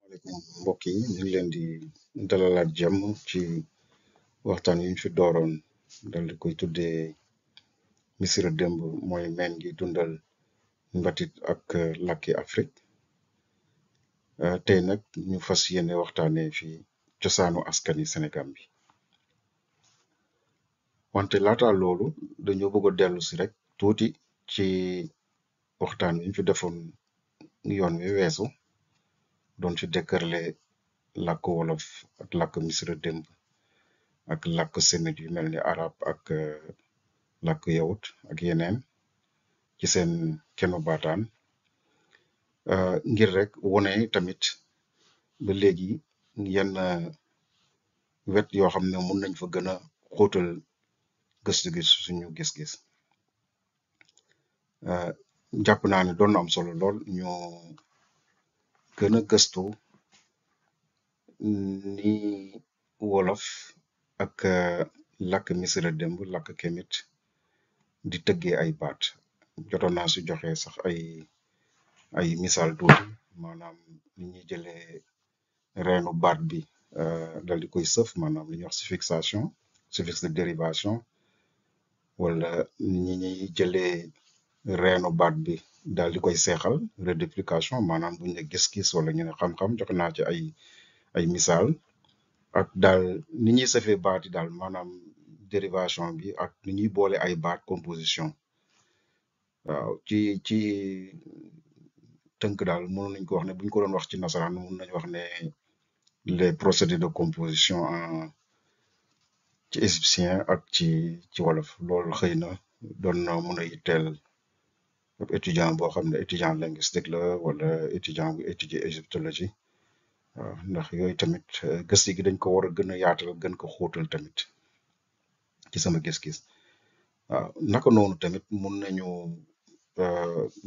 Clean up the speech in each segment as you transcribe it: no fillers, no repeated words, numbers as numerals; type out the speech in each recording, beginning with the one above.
Asalaamaaleykum mbokk yi ñu ngi leen di dalalaat jàmm ci waxtaan yi ñu fi dooroon dal di koy tuddee Missirah démb mooy meen gi dundal mbatit ak làkki Afrique. Tey nag ñu fas yéene waxtaanee fi cosaanu askani Sénégal bi wante laata loolu dañoo bëgg a dellu si rek tuuti ci waxtaan yi ñu fi defoon yoon wi weesu doon ci dekkarle làkk wolof ak làkk Missirah démb ak làkk semit yu mel ni arab ak làkk yawut ak yeneen ci seen kenu baataan ngir rek wone tamit ba léegi yenn wet yoo xam ne mun nañ fa gën a xóotal gëstu gi suñu gis-gis. Jàpp naa ne doon na am solo lool ñu gën a gëstu ni wolof ak làkk Missirah démb làkk kemit di tëggee ay baat jotoon naa si joxe sax ay misaal tuuti maanaam ni ñuy jëlee reenu baat bi dal di koy sëf maanaam li ñuy wax suffixe de dérivation wala ni ñuy jëlee reenu baat bi daal di koy seexal redéplication maanaam bu ñu ne gis-gis wala ñu ne xam-xam joxe naa ci ay misaal ak daal ni ñuy sëfee baat yi daal maanaam dérivation bi ak ni ñuy boole ay baat composition. waaw ci tënk daal mënoon nañ ko wax ne bu ñu ko doon wax ci nasaraan mën nañu wax ne les procédés de composition ci égyptien ak ci wolof loolu xëy na doon na mën a yitteel ab étudiant boo xam ne étudiant linguistique la wala étudiant bu étudier égyptologie waaw ndax yooyu tamit gëstu gi dañ ko war a gën a yaatal gën ko xóotal tamit ci sama gis-gis. waaw naka noonu tamit mun nañu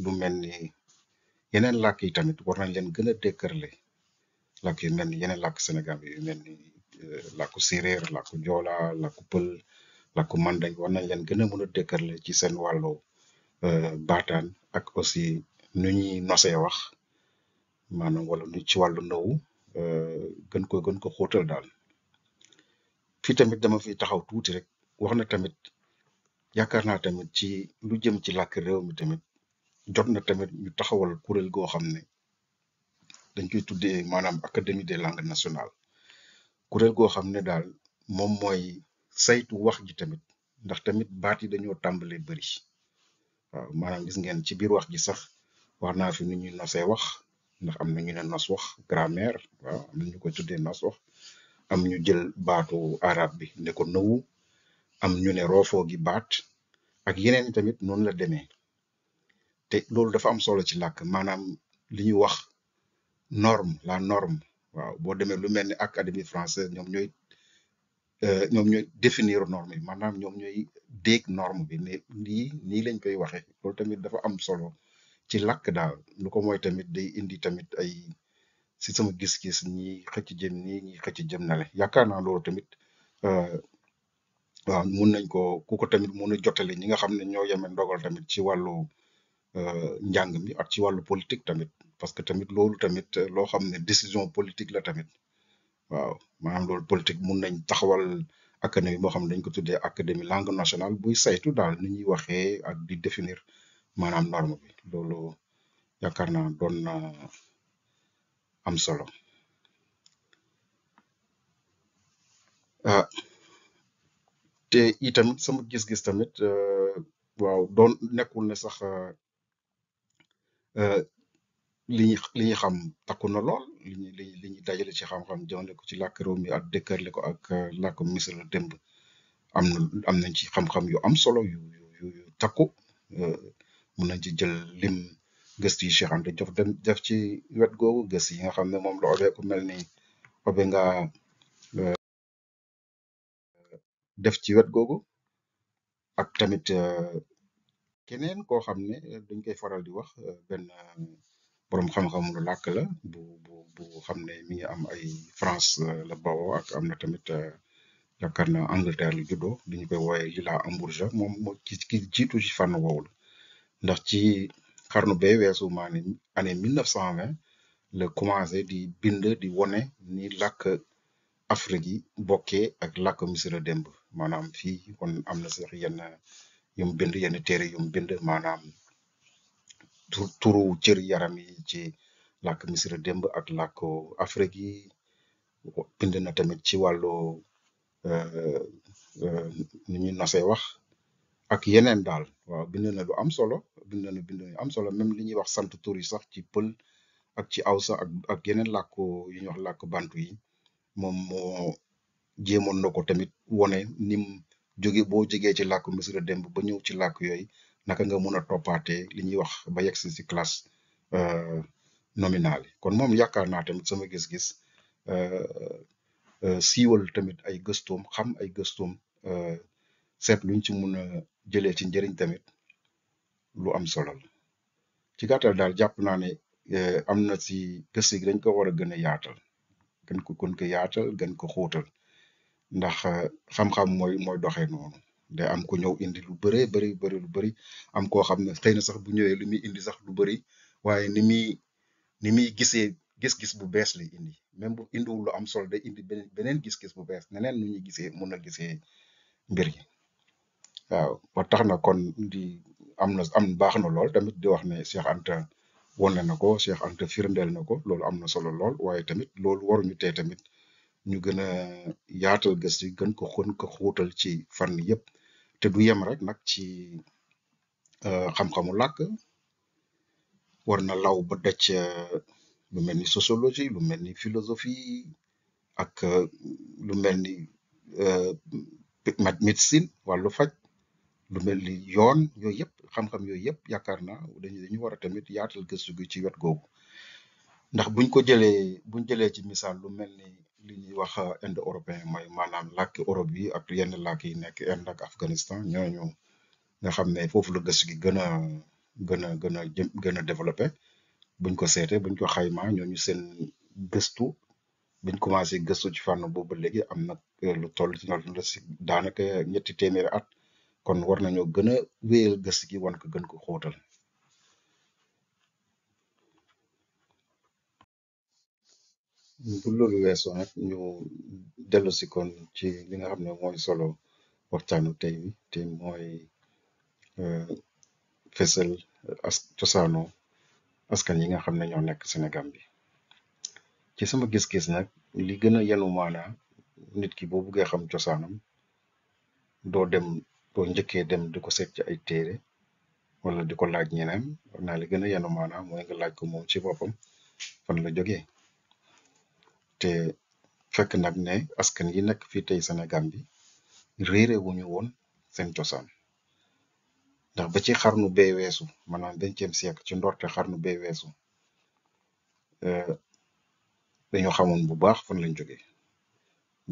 lu mel ni yeneen làkk yi tamit war nañ leen gën a dékkarle làkk yu mel ni yeneen làkk Sénégal yu mel ni làkku séeréer làkku joola làkku pël làkku mandeng war nañ leen gën a mën a dékkarle ci seen wàllu baataan ak aussi nu ñuy nosee wax maanaam wala nu ci wàllu nëwu gën ko xóotal daal. fii tamit dama fi taxaw tuuti rek wax na tamit yaakaar naa tamit ci lu jëm ci làkk réew mi tamit jot na tamit ñu taxawal kuréel goo xam ne dañ koy tuddee maanaam académie des langues nationales kuréel goo xam ne daal moom mooy saytu wax ji tamit ndax tamit baat yi dañoo tàmbalee bëri waaw maanaam gis ngeen ci biir wax ji sax wax naa fi nu ñuy nosee wax ndax am na ñu ne nos wax grammaire waaw am na ñu koy tuddee nos wax am ñu jël baatu arab bi ne ko nëwu am ñu ne roofoo gi baat ak yeneen i tamit noonu la demee te loolu dafa am solo ci làkk maanaam li ñuy wax la norme waaw boo demee lu mel ni académie française ñoom ñooy définir norme yi maanaam ñoom ñooy dégg norme bi ne nii lañ koy waxee loolu tamit dafa am solo ci làkk daal lu ko mooy tamit day indi tamit ay si sama gis-gis ñi xëcc jëm nii ñi xëcc jëm na le yaakaar naa loolu tamit waaw mun nañ ku ko tamit mun a jotale ñi nga xam ne ñoo yeme ndogal tamit ci wàllu njàng mi ak ci wàllu politique tamit parce que tamit loolu tamit loo xam ne décision politique la tamit waaw maanaam loolu politique mun nañ taxawal académie boo xam ne dañ ko tuddee académie langue nationale buy saytu daal ni ñuy waxee ak di définir maanaam norme bi loolu yaakaar naa doon na am solo. te itamit sama gis-gis tamit waaw doon nekkul ne sax li ñuy xam takku na lool li ñuy dajale ci xam-xam jëmale ko ci làkk réew mi ak dëkkarle ko ak làkk Missirah démb am nañ ci xam-xam yu am solo yu takku mun nañ ci jël lim gëstu yi Cheikh Anta Diop def ci wet googu gëstu yi nga xam ne moom la obee ku mel ni obe nga def ci wet googu ak tamit keneen koo xam ne dañ koy faral di wax benn boroom xam-xam lu làkk la bu xam ne mi ngi am ay France la bawoo ak am na tamit yaakaar naa Angleterre la juddoo dañu koy wooyee Lila Amburja moom moo ki jiitu ci fànn woowu la ndax ci xarnu bee weesu maa ne année 1920 la commencé di bind di wone ni làkk Afrique yi bokkee ak làkk Misra démb maanaam fii kon am na sax yenn yum bind yenn téere yum bind maanaam turu cër yaram yi ci làkk Misra démb ak làkku Afrique yi bind na tamit ci wàllu euh, ni ñuy nosee wax ak yeneen daal waaw bind na lu am solo bind yu am solo même li ñuy wax sant tur yi sax ci pël ak ci awsa ak yeneen làkku yu ñuy wax làkku bantu yi moom moo jéemoon na ko tamit wone nim jóge boo jógee ci làkku Misra démb ba ñëw ci làkk yooyu naka nga mun a toppaatee li ñuy wax ba yegg si classe nominale yi kon moom yaakaar naa tamit sama gis-gis siiwal tamit ay gëstoom xam ay gëstoom seet luñ ci mun a jëlee ci njëriñ tamit lu am solo la ci gàttal daal jàpp naa ne am na ci gëstu gi dañ ko war a gën a yaatal gën ko yaatal gën ko xóotal ndax xam-xam mooy doxee noonu day am ku ñëw indi lu bëree bëri lu bëri am koo xam ne xëy na sax bu ñëwee li muy indi sax lu bëri waaye ni muy gisee gis-gis bu bees lay indi même bu indiwul lu am solo day indi beneen gis-gis bu bees neneen nu ñuy gisee mun a gisee mbir yi waaw ba tax na kon di am baax na lool tamit di wax ne Cheikh Anta wane na ko Cheikh Anta firndeel na ko loolu am na solo lool waaye tamit loolu waruñu tee tamit ñu gën a yaatal gëstu gën ko xóotal ci fànn yëpp te du yem rek nag ci xam-xamu làkk war na law ba daj lu mel ni sociologie lu mel ni philosophie ak lu mel ni médecine wàllu faj lu mel ni yoon yooyu yëpp xam-xam yooyu yëpp yaakaar naa dañu war a tamit yaatal gëstu gi ci wet googu ndax buñ jëlee ci misaal lu mel ni li ñuy wax indo-européen mooy maanaam làkki Europe yi ak yenn làkk yi nekk Inde ak Afghanistan ñooñu nga xam ne foofu la gëstu gi gën a développé buñ ko seetee buñ ko xaymaa ñooñu seen gëstu biñ commencé gëstu ci fànn boobu ba léegi am na lu toll ci la si daanaka ñetti téeméeri at kon war nañoo gën a wéyal gëstu gi wan ko gën ko xóotal. bu loolu weesoo nag ñu dellu si kon ci li nga xam ne mooy solo waxtaanu tey wi te mooy fësal cosaanu askan yi nga xam ne ñoo nekk Sénégal bi ci sama gis-gis nag li gën a yenu maanaa nit ki boo buggee xam cosaanam doo njëkkee dem di ko seet ci ay téere wala di ko laaj ñeneen war naa li gën a yenu maanaa mooy nga laaj ko moom ci boppam fan la jógee te fekk nag ne askan yi nekk fii tey Sénégal bi réere wuñu woon seen cosaan ndax ba ci xarnu bee weesu maanaam 20e siècle ci ndorte xarnu bee weesu dañoo xamoon bu baax fan lañ jógee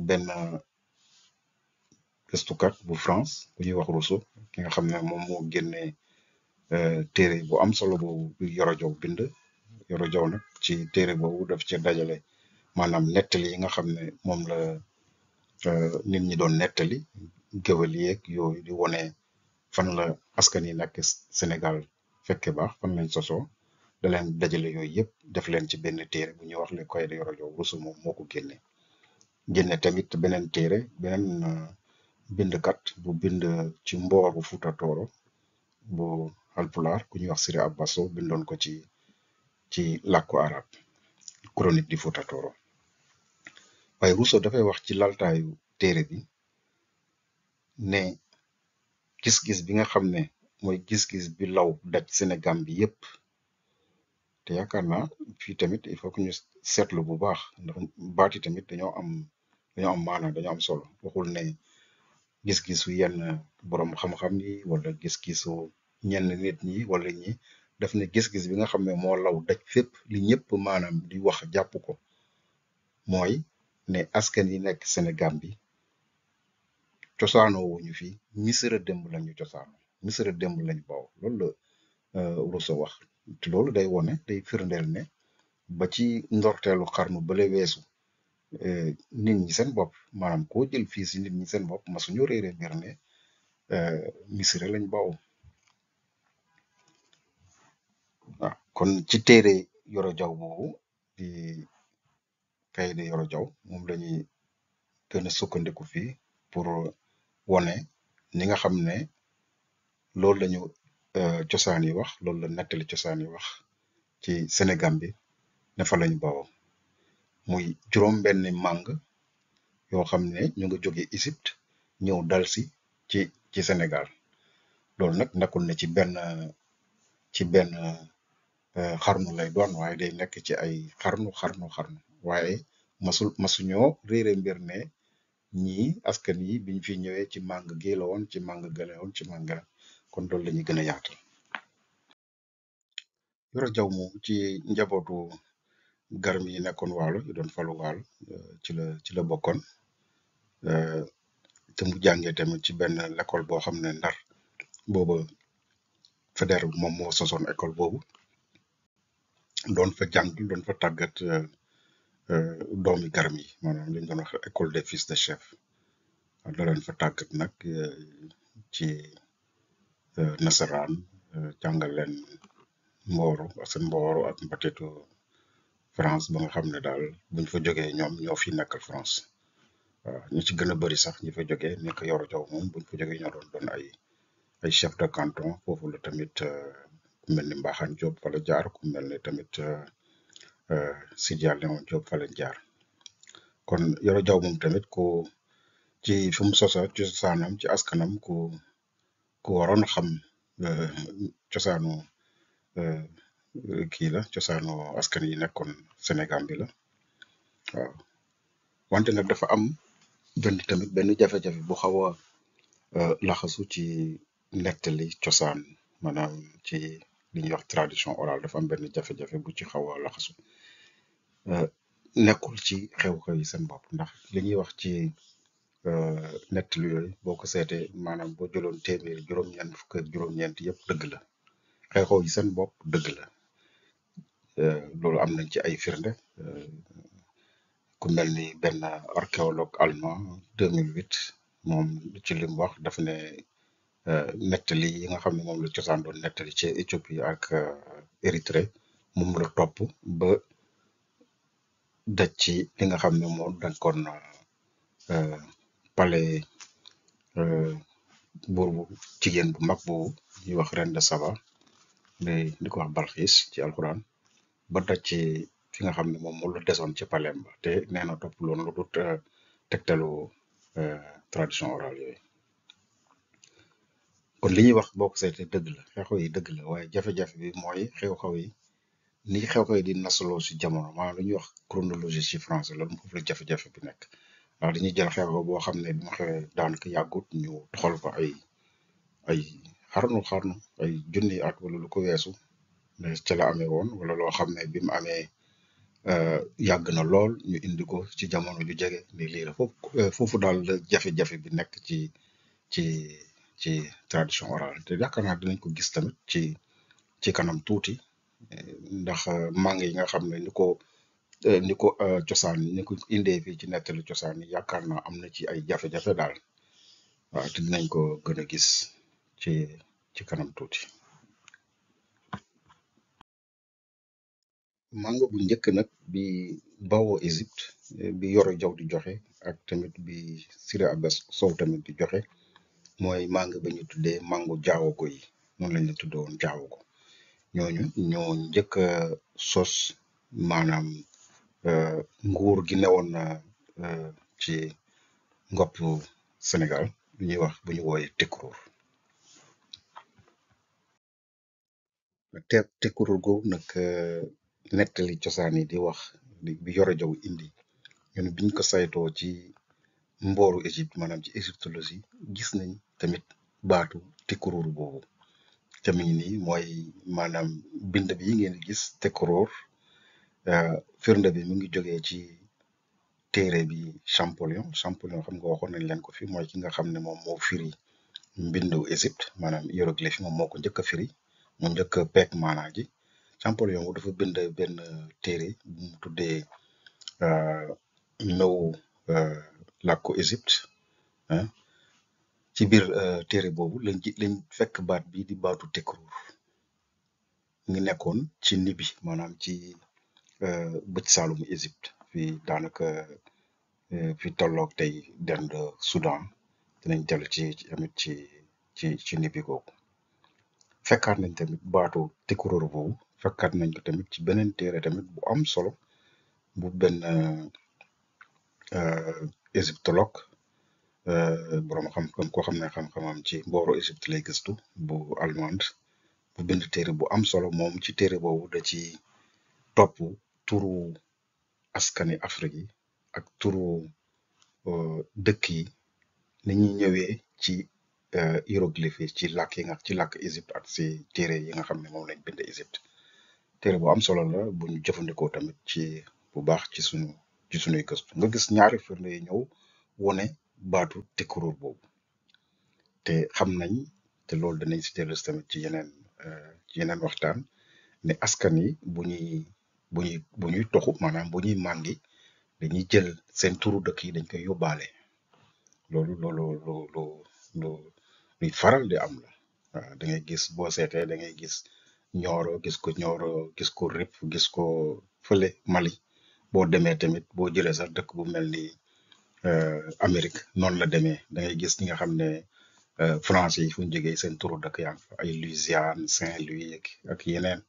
benn gëstukat bu France bu ñuy wax Rousseau ki nga xam ne moom moo génnee téere bu am solo boobu bi Yoro Jaw bind Yoro Jaw nag ci téere boobu daf ci dajale maanaam nettali yi nga xam ne moom la nit ñi doon nettali géwél yeeg yooyu di wone fan la askan yi nekk Sénégal fekke baax fan lañ sosoo da leen dajale yooyu yëpp def leen ci benn téere bu ñuy wax le Cahiers de Yoro Jaw Rousseau moom moo ko génne tamit beneen téere beneen bindkat bu bind ci mbooru Fuuta Tooro bu Halpulaar ku ñuy wax Siré Abbas Sow bindoon ko ci làkku arab chronique di Fuuta Tooro waaye Rousseau dafay wax ci laltaayu téere bi ne gis-gis bi nga xam ne mooy gis-gis bi law daj Sénégal bi yépp te yaakaar naa fii tamit il faut que ñu seetlu bu baax ndax baati tamit dañoo am maanaam dañoo am solo waxul ne gis-gisu yenn borom xam-xam yi wala gis-gisu ñenn nit ñi wala ñi daf ne gis-gis bi nga xam ne moo law daj fépp li ñëpp maanaam di wax jàpp ko mooy ne askan yi nekk Sénégal bi cosaanoo wuñu fi Misra démb lañu cosaanoo Misra démb lañu bawoo loolu la Rousseau wax te loolu day firndeel ne ba ci ndorteelu xarnu bale weesu nit ñi seen bopp maanaam koo jël fii si nit ñi seen bopp masuñu réere mbir ne Misra lañ bawoo waaw kon ci téere Yoro Jaw boobu di Kaïré Yoro Diaw moom la ñuy gën a sukkandiku fii pour wone ni nga xam ne loolu lañu cosaan yi wax loolu la nettali cosaan yi wax ci Sénégal bi ne fa lañu bawoo muy juróom-benni màng yoo xam ne ñu nga jóge Égypte ñëw dal si ci Sénégal loolu nag nekkul ne ci benn xarnu lay doon waaye day nekk ci ay xarnu waaye masuñoo réere mbir ne ñii askan yi biñ fi ñëwee ci màng gi la woon ci màng gële woon ci màng gële kon loolu la ñuy gën a yaatal. Yoro Jaw moom ci njabootu garmi yi nekkoon waalo yu doon falu waalo ci la bokkoon te mu jàngee tamit ci benn l'école boo xam ne Ndar booba Faidherbe moom moo sosoon école boobu doon fa jàng doon fa tàggat doomi garmi yi maanaam li ñu doon wax école des fils de chef da leen fa tàggat nag ci nasaraan jàngal leen mbooru ak mbatitu France ba nga xam ne daal buñ fa jógee ñoom ñoo fi nekkal France waaw ñi ci gën a bëri sax ñi fa jógee nekk Yoro Jaw moom buñ fa jógee ñoo doon ay chef de canton foofu la tamit ku mel ni Mbaxane Diop fa la jaar ku mel ni tamit Sidia Léon Diop fa lañ jaar kon Yoro Jaw moom tamit ci fi mu sosa ci cosaanam ci askanam ku waroon xam cosaanu kii la cosaanu askan yi nekkoon Sénégal bi la waaw wante nag dafa am benn jafe-jafe bu xaw a laxasu ci nettali cosaan maanaam ci li ñuy wax tradition orale dafa am benn jafe-jafe bu ci xaw a laxasu nekkul ci xew-xew yi seen bopp ndax li ñuy wax ci nettali yooyu boo ko seetee maanaam boo jëloon téeméer juróom-ñeent fukk ak juróom-ñeent yëpp dëgg la xew-xew yi seen bopp dëgg la loolu am nañ ci ay firnde ku mel ni benn archéologue allemand 2008 moom ci li mu wax daf ne nettali yi nga xam ne moom la cosaan doon nettali ci Éthiopie ak Érythrée moom la topp ba daj ci li nga xam ne moo nekkoon palais buur bu jigéen bu mag bu ñuy wax reine de Saba di ko wax Balxiis ci alxuraan ba daj ci fi nga xam ne moom moo la desoon ci palais ba te nee na topp loolu lu dut tegtalu tradition orale yooyu kon li ñuy wax boo ko seetee dëgg la xew-xew yi dëgg la waaye jafe-jafe bi mooy xew-xew yi ni xew-xew yi di nasaloo si jamono maanaam lu ñuy wax chronologie ci français loolu foofu la jafe-jafe bi nekk ndax dañuy jël xew-xew boo xam ne bi mu xewee daanaka yàggut ñu xool ko ay xarnu ay junni at wala lu ko weesu mais ca la amee woon wala loo xam ne bi mu amee yàgg na lool ñu indi ko ci jamono ju jege ni lii la foofu daal la jafe-jafe bi nekk ci tradition orale te yaakaar naa dinañ ko gis tamit ci kanam tuuti ndax màng yi nga xam ne ni ko cosaan ni ko indee fii ci nettali cosaan yi yaakaar naa am na ci ay jafe-jafe daal waaw te dinañ ko gën a gis ci kanam tuuti. màng bu njëkk nag bi bawoo Égypte bi Yoro Jaw di joxe ak tamit bi Siré Abbas Sow tamit di joxe mooy màng ba ñu tuddee màngu jaawago yi noonu lañ la tuddee woon jaawago ñooñu ñoo njëkk a sos maanaam nguur gi newoon ci ngopp Sénégal bu ñuy wax bu ñu wooyee Tekruur Tekruur googu nag nettali cosaan yi di wax bi Yoro Jaw indi ñun biñ ko saytoo ci mbooru Égypte maanaam ci égyptologie gis nañ tamit baatu Tekruur boobu te mi ngi nii mooy maanaam bind bi ngeen gis Tekruur firnde bi mu ngi jógee ci téere bi Champollion xam nga waxoon nañ leen ko fi mooy ki nga xam ne moom moo firi mbindu Égypte maanaam hiéroglyphe moom moo ko njëkk a firi moo njëkk a peeg maanaa ji Champollion bu dafa bind benn téere bu mu tuddee Méo làkku Égypte ci biir téere boobu lañ fekk baat bi di baatu Tekruur ngi nekkoon ci Nibi maanaam ci bëj saalumu Égypte fii daanaka fi tolloog tey dend Soudan dinañ dellu tamit ci Nibi googu. Fekkaat nañ tamit baatu Tekruur boobu fekkaat nañ ko tamit ci beneen téere tamit bu am solo bu benn égyptologue borom xam-xam koo xam ne xam-xamam ci mbooru Égypte lay gëstu bu allemande bu bind téere bu am solo moom ci téere boobu da ci topp turu askani Afrique yi ak turu dëkk yi ni ñuy ñëwee ci hiéroglyphe yi ci làkk Égypte ak si téere yi nga xam ne moom lañ bind Égypte téere bu am solo la bu ñu jëfandikoo tamit ci bu baax ci sunuy gëstu nga gis ñaari firnde yi ñëw wone baatu Tekruur boobu te xam nañ te loolu danañ si dellusi tamit ci yeneen waxtaan ne askan yi bu ñuy toxu maanaam bu ñuy màndi dañuy jël seen turu dëkk yi dañ koy yóbbaale loolu luy faral di am la waaw da ngay gis boo seetee da ngay gis Nioro gis ko Rip gis ko fële Mali boo demee tamit boo jëlee sax dëkk bu mel ni Amérique noonu la demee da ngay gis ñi nga xam ne français yi fu ñu jógee seen turu dëkk yaa ngi fa ay Louisiane Saint-Louis ak yeneen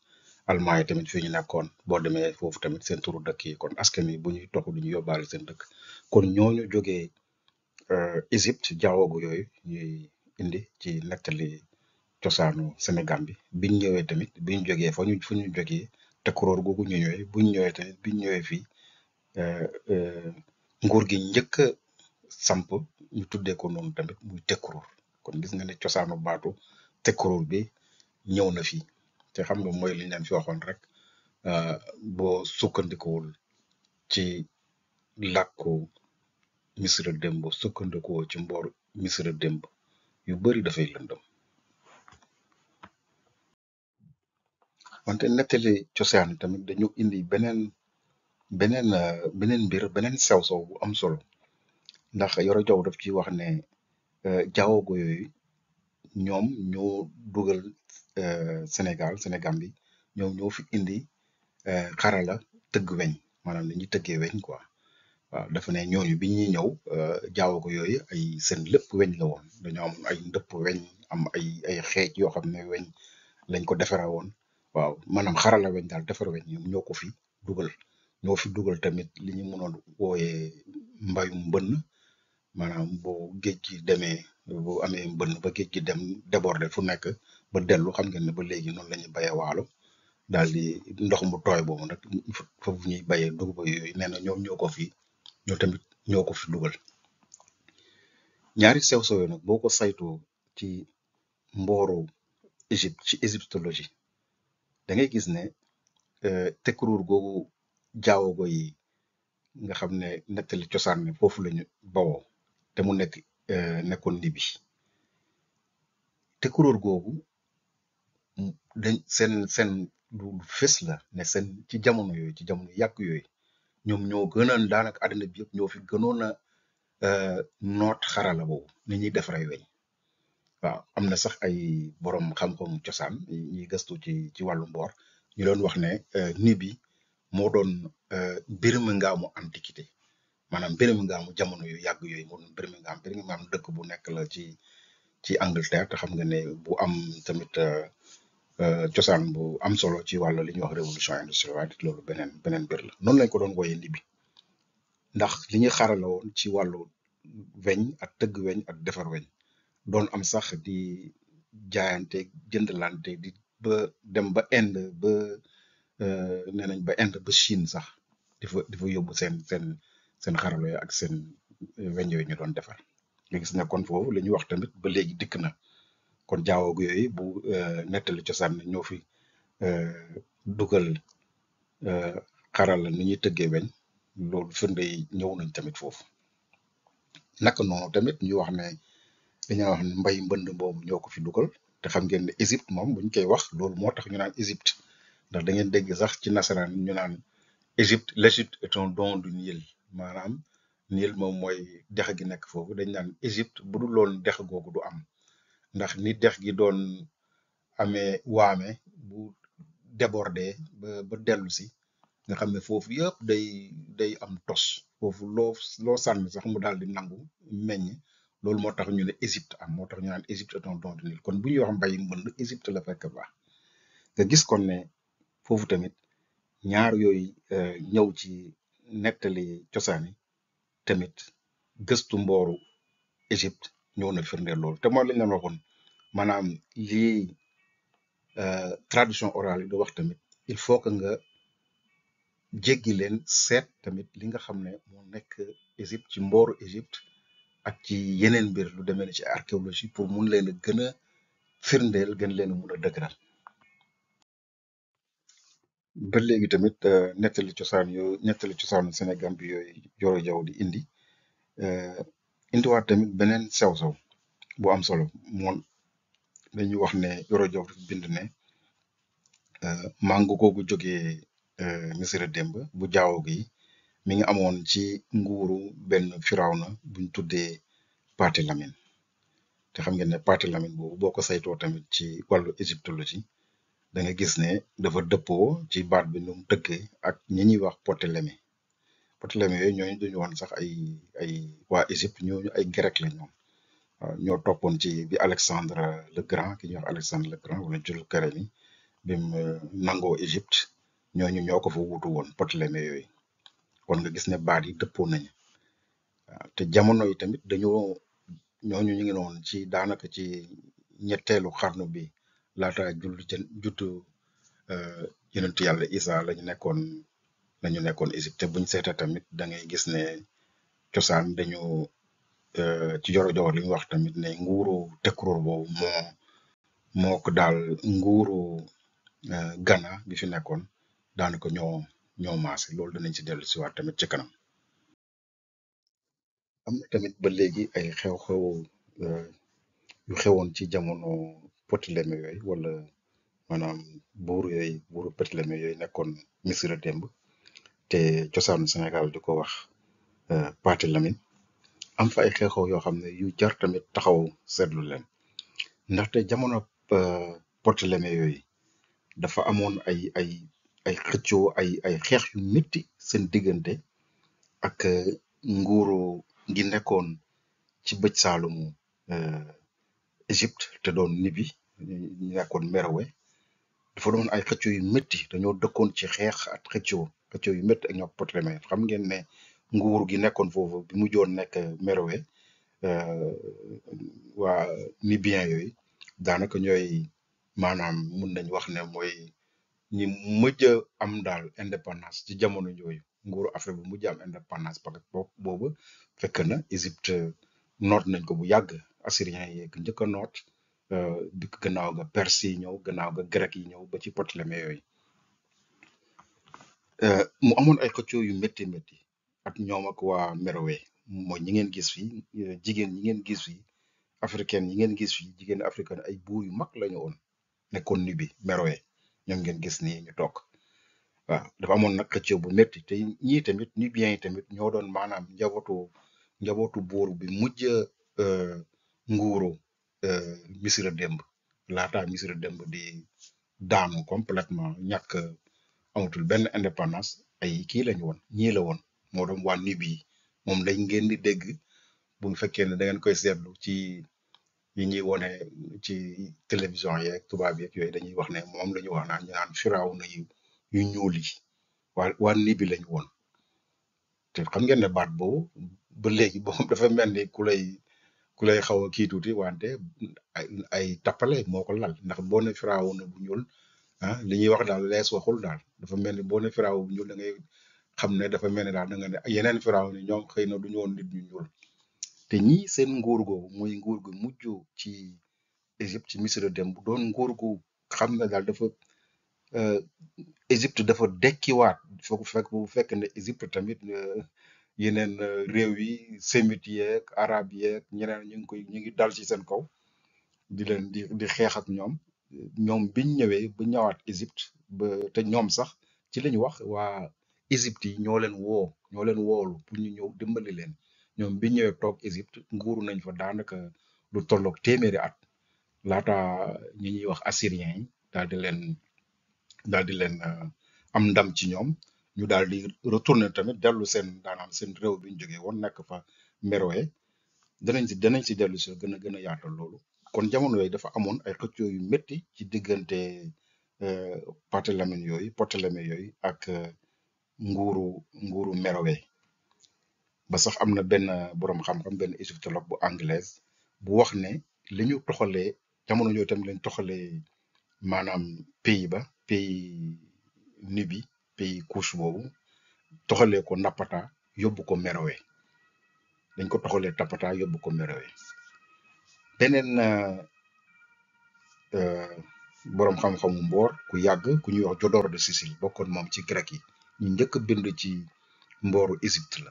Allemagne yi tamit fi ñu nekkoon boo demee foofu tamit seen turu dëkk yi kon askan wi bu ñuy toxu du ñu yóbbaale seen dëkk kon ñooñu jógee Égypte jawwagu yooyu ñuy indi ci nettali cosaanu Sénégal biñ ñëwee tamit biñ jógee fu ñu jógee Tekruur googu ñu ñëwee buñ ñëwee tamit biñ ñëwee fii nguur gi njëkk a samp ñu tuddee ko noonu tamit muy Tekruur kon gis nga ne cosaanu baatu Tekruur bi ñëw na fii te xam nga mooy li ñu leen fi waxoon rek boo sukkandikuwul ci làkku Misra démb sukkandikuwoo ci mbooru Misra démb yu bari dafay lëndëm wante nettali cosaan tamit dañu indi beneen mbir beneen sew-sew bu am solo ndax Yoro Jaw daf ci wax ne jawwago yooyu ñoom ñoo dugal Sénégal bi ñoom ñoo fi indi xarala tëgg weñ maanaam li ñuy tëggee weñ quoi waaw dafa ne ñooñu bi ñuy ñëw jawwago yooyu ay seen lépp weñ la woon dañoo am ay ndëpp weñ am ay xeej yoo xam ne weñ lañ ko defara woon waaw maanaam xarala weñ daal defar weñ ñoom ñoo ko fi dugal ñoo fi dugal tamit li ñu mënoon wooyee mbayum mbënn maanaam boo géej gi demee bu amee mbënn ba géej gi dem déborder fu nekk ba dellu xam ngeen ne ba léegi noonu la ñuy bayee waalo daal di ndox mu tooy boobu nag foofu ñuy bayee dugub yooyu nee na ñoom ñoo tamit ñoo ko fi dugal ñaari sew-sew yooyu nag boo ko saytoo ci mbooru Égypte ci égyptologie da ngay gis ne Tekruur googu jawwago yi nga xam ne nettali cosaan ne foofu lañu bawoo te mu nekkoon Libi Tekruur googu dañ seen lu fës la ne seen ci jamono yàgg yooyu ñoom ñoo gënoon daanaka àddina bi yëpp ñoo fi gënoon a noot xarala boobu ni ñuy defaree weñ waaw am na sax ay borom xam-xamu cosaan ñuy gëstu ci wàllu mboor ñu doon wax ne Nibi moo doon Birmingham antiquité maanaam Birmingham jamono yu yàgg yooyu moo doon Birmingham dëkk bu nekk la ci Angleterre te xam nga ne bu am tamit cosaan bu am solo ci wàllu li ñuy wax révolution industrielle waaye loolu beneen mbir la noonu lañ ko doon wooyee Libi ndax li ñu xarala woon ci wàllu weñ ak tëgg weñ ak defar weñ doon am sax di jaayante jëndlante ba dem ba Inde ba nee nañ ba Inde ba Chine sax di fa yóbbu seen xarala yooyu ak seen weñ yooyu ñu doon defar nga gis ne kon foofu li ñuy wax tamit ba léegi dikk na kon jawwago yooyu bu nettali cosaan ne ñoo fi dugal xarala ni ñuy tëggee weñ loolu firnde yi ñëw nañ tamit foofu naka noonu tamit ñu wax ne dañoo wax ne mbay mbënd boobu ñoo ko fi dugal te xam ngeen ne Égypte moom buñ koy wax loolu moo tax ñu naan Égypte ndax da ngeen dégg sax ci nasaraan ñu naan Égypte l'Égypte est un don du Nil maanaam Nil moom mooy dex gi nekk foofu dañ naan Égypte bu dul loon dex googu du am ndax ni dex gi doon amee waame bu débordé ba dellu si nga xam ne foofu yëpp day am tos foofu loo sànni sax mu daal di nangu meññ. Loolu moo tax ñu ne Égypte am moo tax ñu naan Égypte est un don du Nil kon bu ñuy wax mbay mbënd Égypte la fekk baax nga gis kon ne foofu tamit ñaar yooyu ñëw ci nettali cosaan yi tamit gëstu mbooru Égypte ñëw na firndeel loolu te mooy lañ leen waxoon maanaam lii tradition orale yi di wax tamit il faut que nga jéggi leen seet tamit li nga xam ne moo nekk Égypte ci mbooru Égypte ak ci yeneen mbir lu demee ne ci archéologie pour mun leen a gën a firndeel gën leen a mun a dëgëral ba léegi tamit nettali cosaanu Sénégal bi yooyu Yoro Jaw di indi indiwaat tamit beneen sew-sew bu am solo moom dañuy wax ne Yoro Jaw dafa bind ne màngu googu jógee Misira démb bu jaawo gi mi ngi amoon ci nguuru benn firawna buñ tuddee Paate Lamine te xam ngeen ne Paate Lamine boobu boo ko saytoo tamit ci wàllu égyptologie da nga gis ne dafa dëppoo ci baat bi nu mu tëggee ak ñi ñuy wax Ptolémée Ptolémée yooyu ñooñu duñu woon sax ay waa Égypte ñooñu ay grec la ñoom waaw ñoo toppoon ci bi Alexandre le Grand ki ñuy wax Alexandre le Grand wala Jules Kérémi bi mu nangoo Égypte ñooñu ñoo ko fa wuutu woon Ptolémée yooyu kon nga gis ne baat yi dëppoo nañu waaw te jamono yi tamit ñooñu ñu ngi noonu ci daanaka ci ñetteelu xarnu bi laata juddu yonentu yàlla Isa lañu nekkoon Égypte te buñ seeta tamit da ngay gis ne cosaan ci Yoro Jaw li ñu wax tamit ne nguuru Tekruur boobu moo ko daal nguuru Ghana bi fi nekkoon daanaka ñoo maase loolu danañ ci dellu siwaat tamit ci kanam am na tamit ba léegi ay xew-xew yu xewoon ci jamono Ptolémée yooyu wala maanaam buuru Ptolémée yooyu nekkoon Misira démb te cosaanu Sénégal di ko wax Paate Lamine am fa ay xew-xew yoo xam ne yu jar tamit taxaw seetlu leen ndaxte jamono Ptolémée yooyu dafa amoon ay xëccoo ay xeex yu métti seen diggante ak nguuru gi nekkoon ci bëj saalumu Égypte te doon Nibi ñu nekkoon Merowe dafa doon ay xëccoo yu métti dañoo dëkkoon ci xeex ak xëccoo yu métti ak ñoo Ptolémée xam ngeen ne nguur gi nekkoon foofu bi mu joon nekk Merowe waa Nibien yooyu daanaka ñooy maanaam mun nañ wax ne mooy ñi mujj am daal indépendance ci jamono yooyu nguuru Afrique bu mujj am indépendance parce que boobu fekk na Égypte noot nañ ko bu yàgg Assyriens yi njëkk a noot bi gannaaw ga Perse yi ñëw gannaaw ga grec yi ñëw ba ci Ptolémée yooyu mu amoon ay xëccoo yu métti métti ak ñoom ak waa Merowe mooy ñi ngeen gis fii jigéen ñi ngeen gis fii africaine yi ngeen gis fii jigéen africaine ay buur yu mag lañu woon nekkoon Nubi Merowe ñoom ngeen gis nii ñu toog waaw dafa amoon nag xëccoo bu métti te ñii tamit Nubiens yi tamit ñoo doon maanaam njabootu buur bi mujj nguuru Misira démb laataa Misira démb di daanu complètement ñàkk amatul benn indépendance ay kii lañu woon ñii la woon moo doon waa Nubi yi moom lañ ngeen di dégg bu fekkee ne da ngeen koy seetlu ci yi ñuy wone ci télévision yeeg tubaab yeeg yooyu dañuy wax ne moom la ñu wax naan ñu naan firaaw na yu ñuul yi waa Nibi lañu woon te xam ngeen ne baat boobu ba léegi boobu dafa mel ni ku lay xaw a kii tuuti wante ay tappale moo ko lal ndax boo ne firaaw na bu ñuul li ñuy wax daal lees waxul daal dafa mel ni boo ne firaaw bu ñuul da ngay xam ne dafa mel ni daal da nga ne yeneen firaaw ni ñoom xëy na du ñu woon nit ñu ñuul te ñii seen nguur googu muy nguur gu mujj ci Égypte ci Misra dem bu doon nguur gu xam ne daal dafa Égypte dafa dekkiwaat bu fekk ne Égypte tamit yeneen réew yi sémite yeeg arabe yeeg ñeneen ñu ngi dal ci seen kaw di leen di xeex ak ñoom biñ ñëwee ba ñëwaat Égypte ba te ñoom sax ci lañu wax waa Égypte yi ñoo leen woolu pour ñu ñëw dimbali leen ñoom biñ ñëwee toog Égypte nguuru nañ fa daanaka lu tolloog téeméeri at laata ñi ñuy wax assyriens yi daal di leen am ndam ci ñoom ñu daal di retourner tamit dellu seen réew bi ñu jógee woon nekk fa Merowe. danañ si dellu si gën a yaatal loolu. Kon jamono yooyu dafa amoon ay xëccoo yu métti ci diggante Ptolémée yooyu ak nguuru Merowe. Ba sax am na benn boroom xam-xam benn égyptologue bu anglaise bu wax ne li ñu toxalee jamono yooyu tamit lañ toxalee maanaam pays Nubie pays Kush boobu toxalee ko Napata yóbbu ko Merowe. dañ ko toxalee Tapata yóbbu ko Merowe. beneen boroom xam-xamu mboor ku yàgg ku ñuy wax Diodore de Sicile bokkoon moom ci grec yi ñu njëkk a bind ci mbooru Égypte la.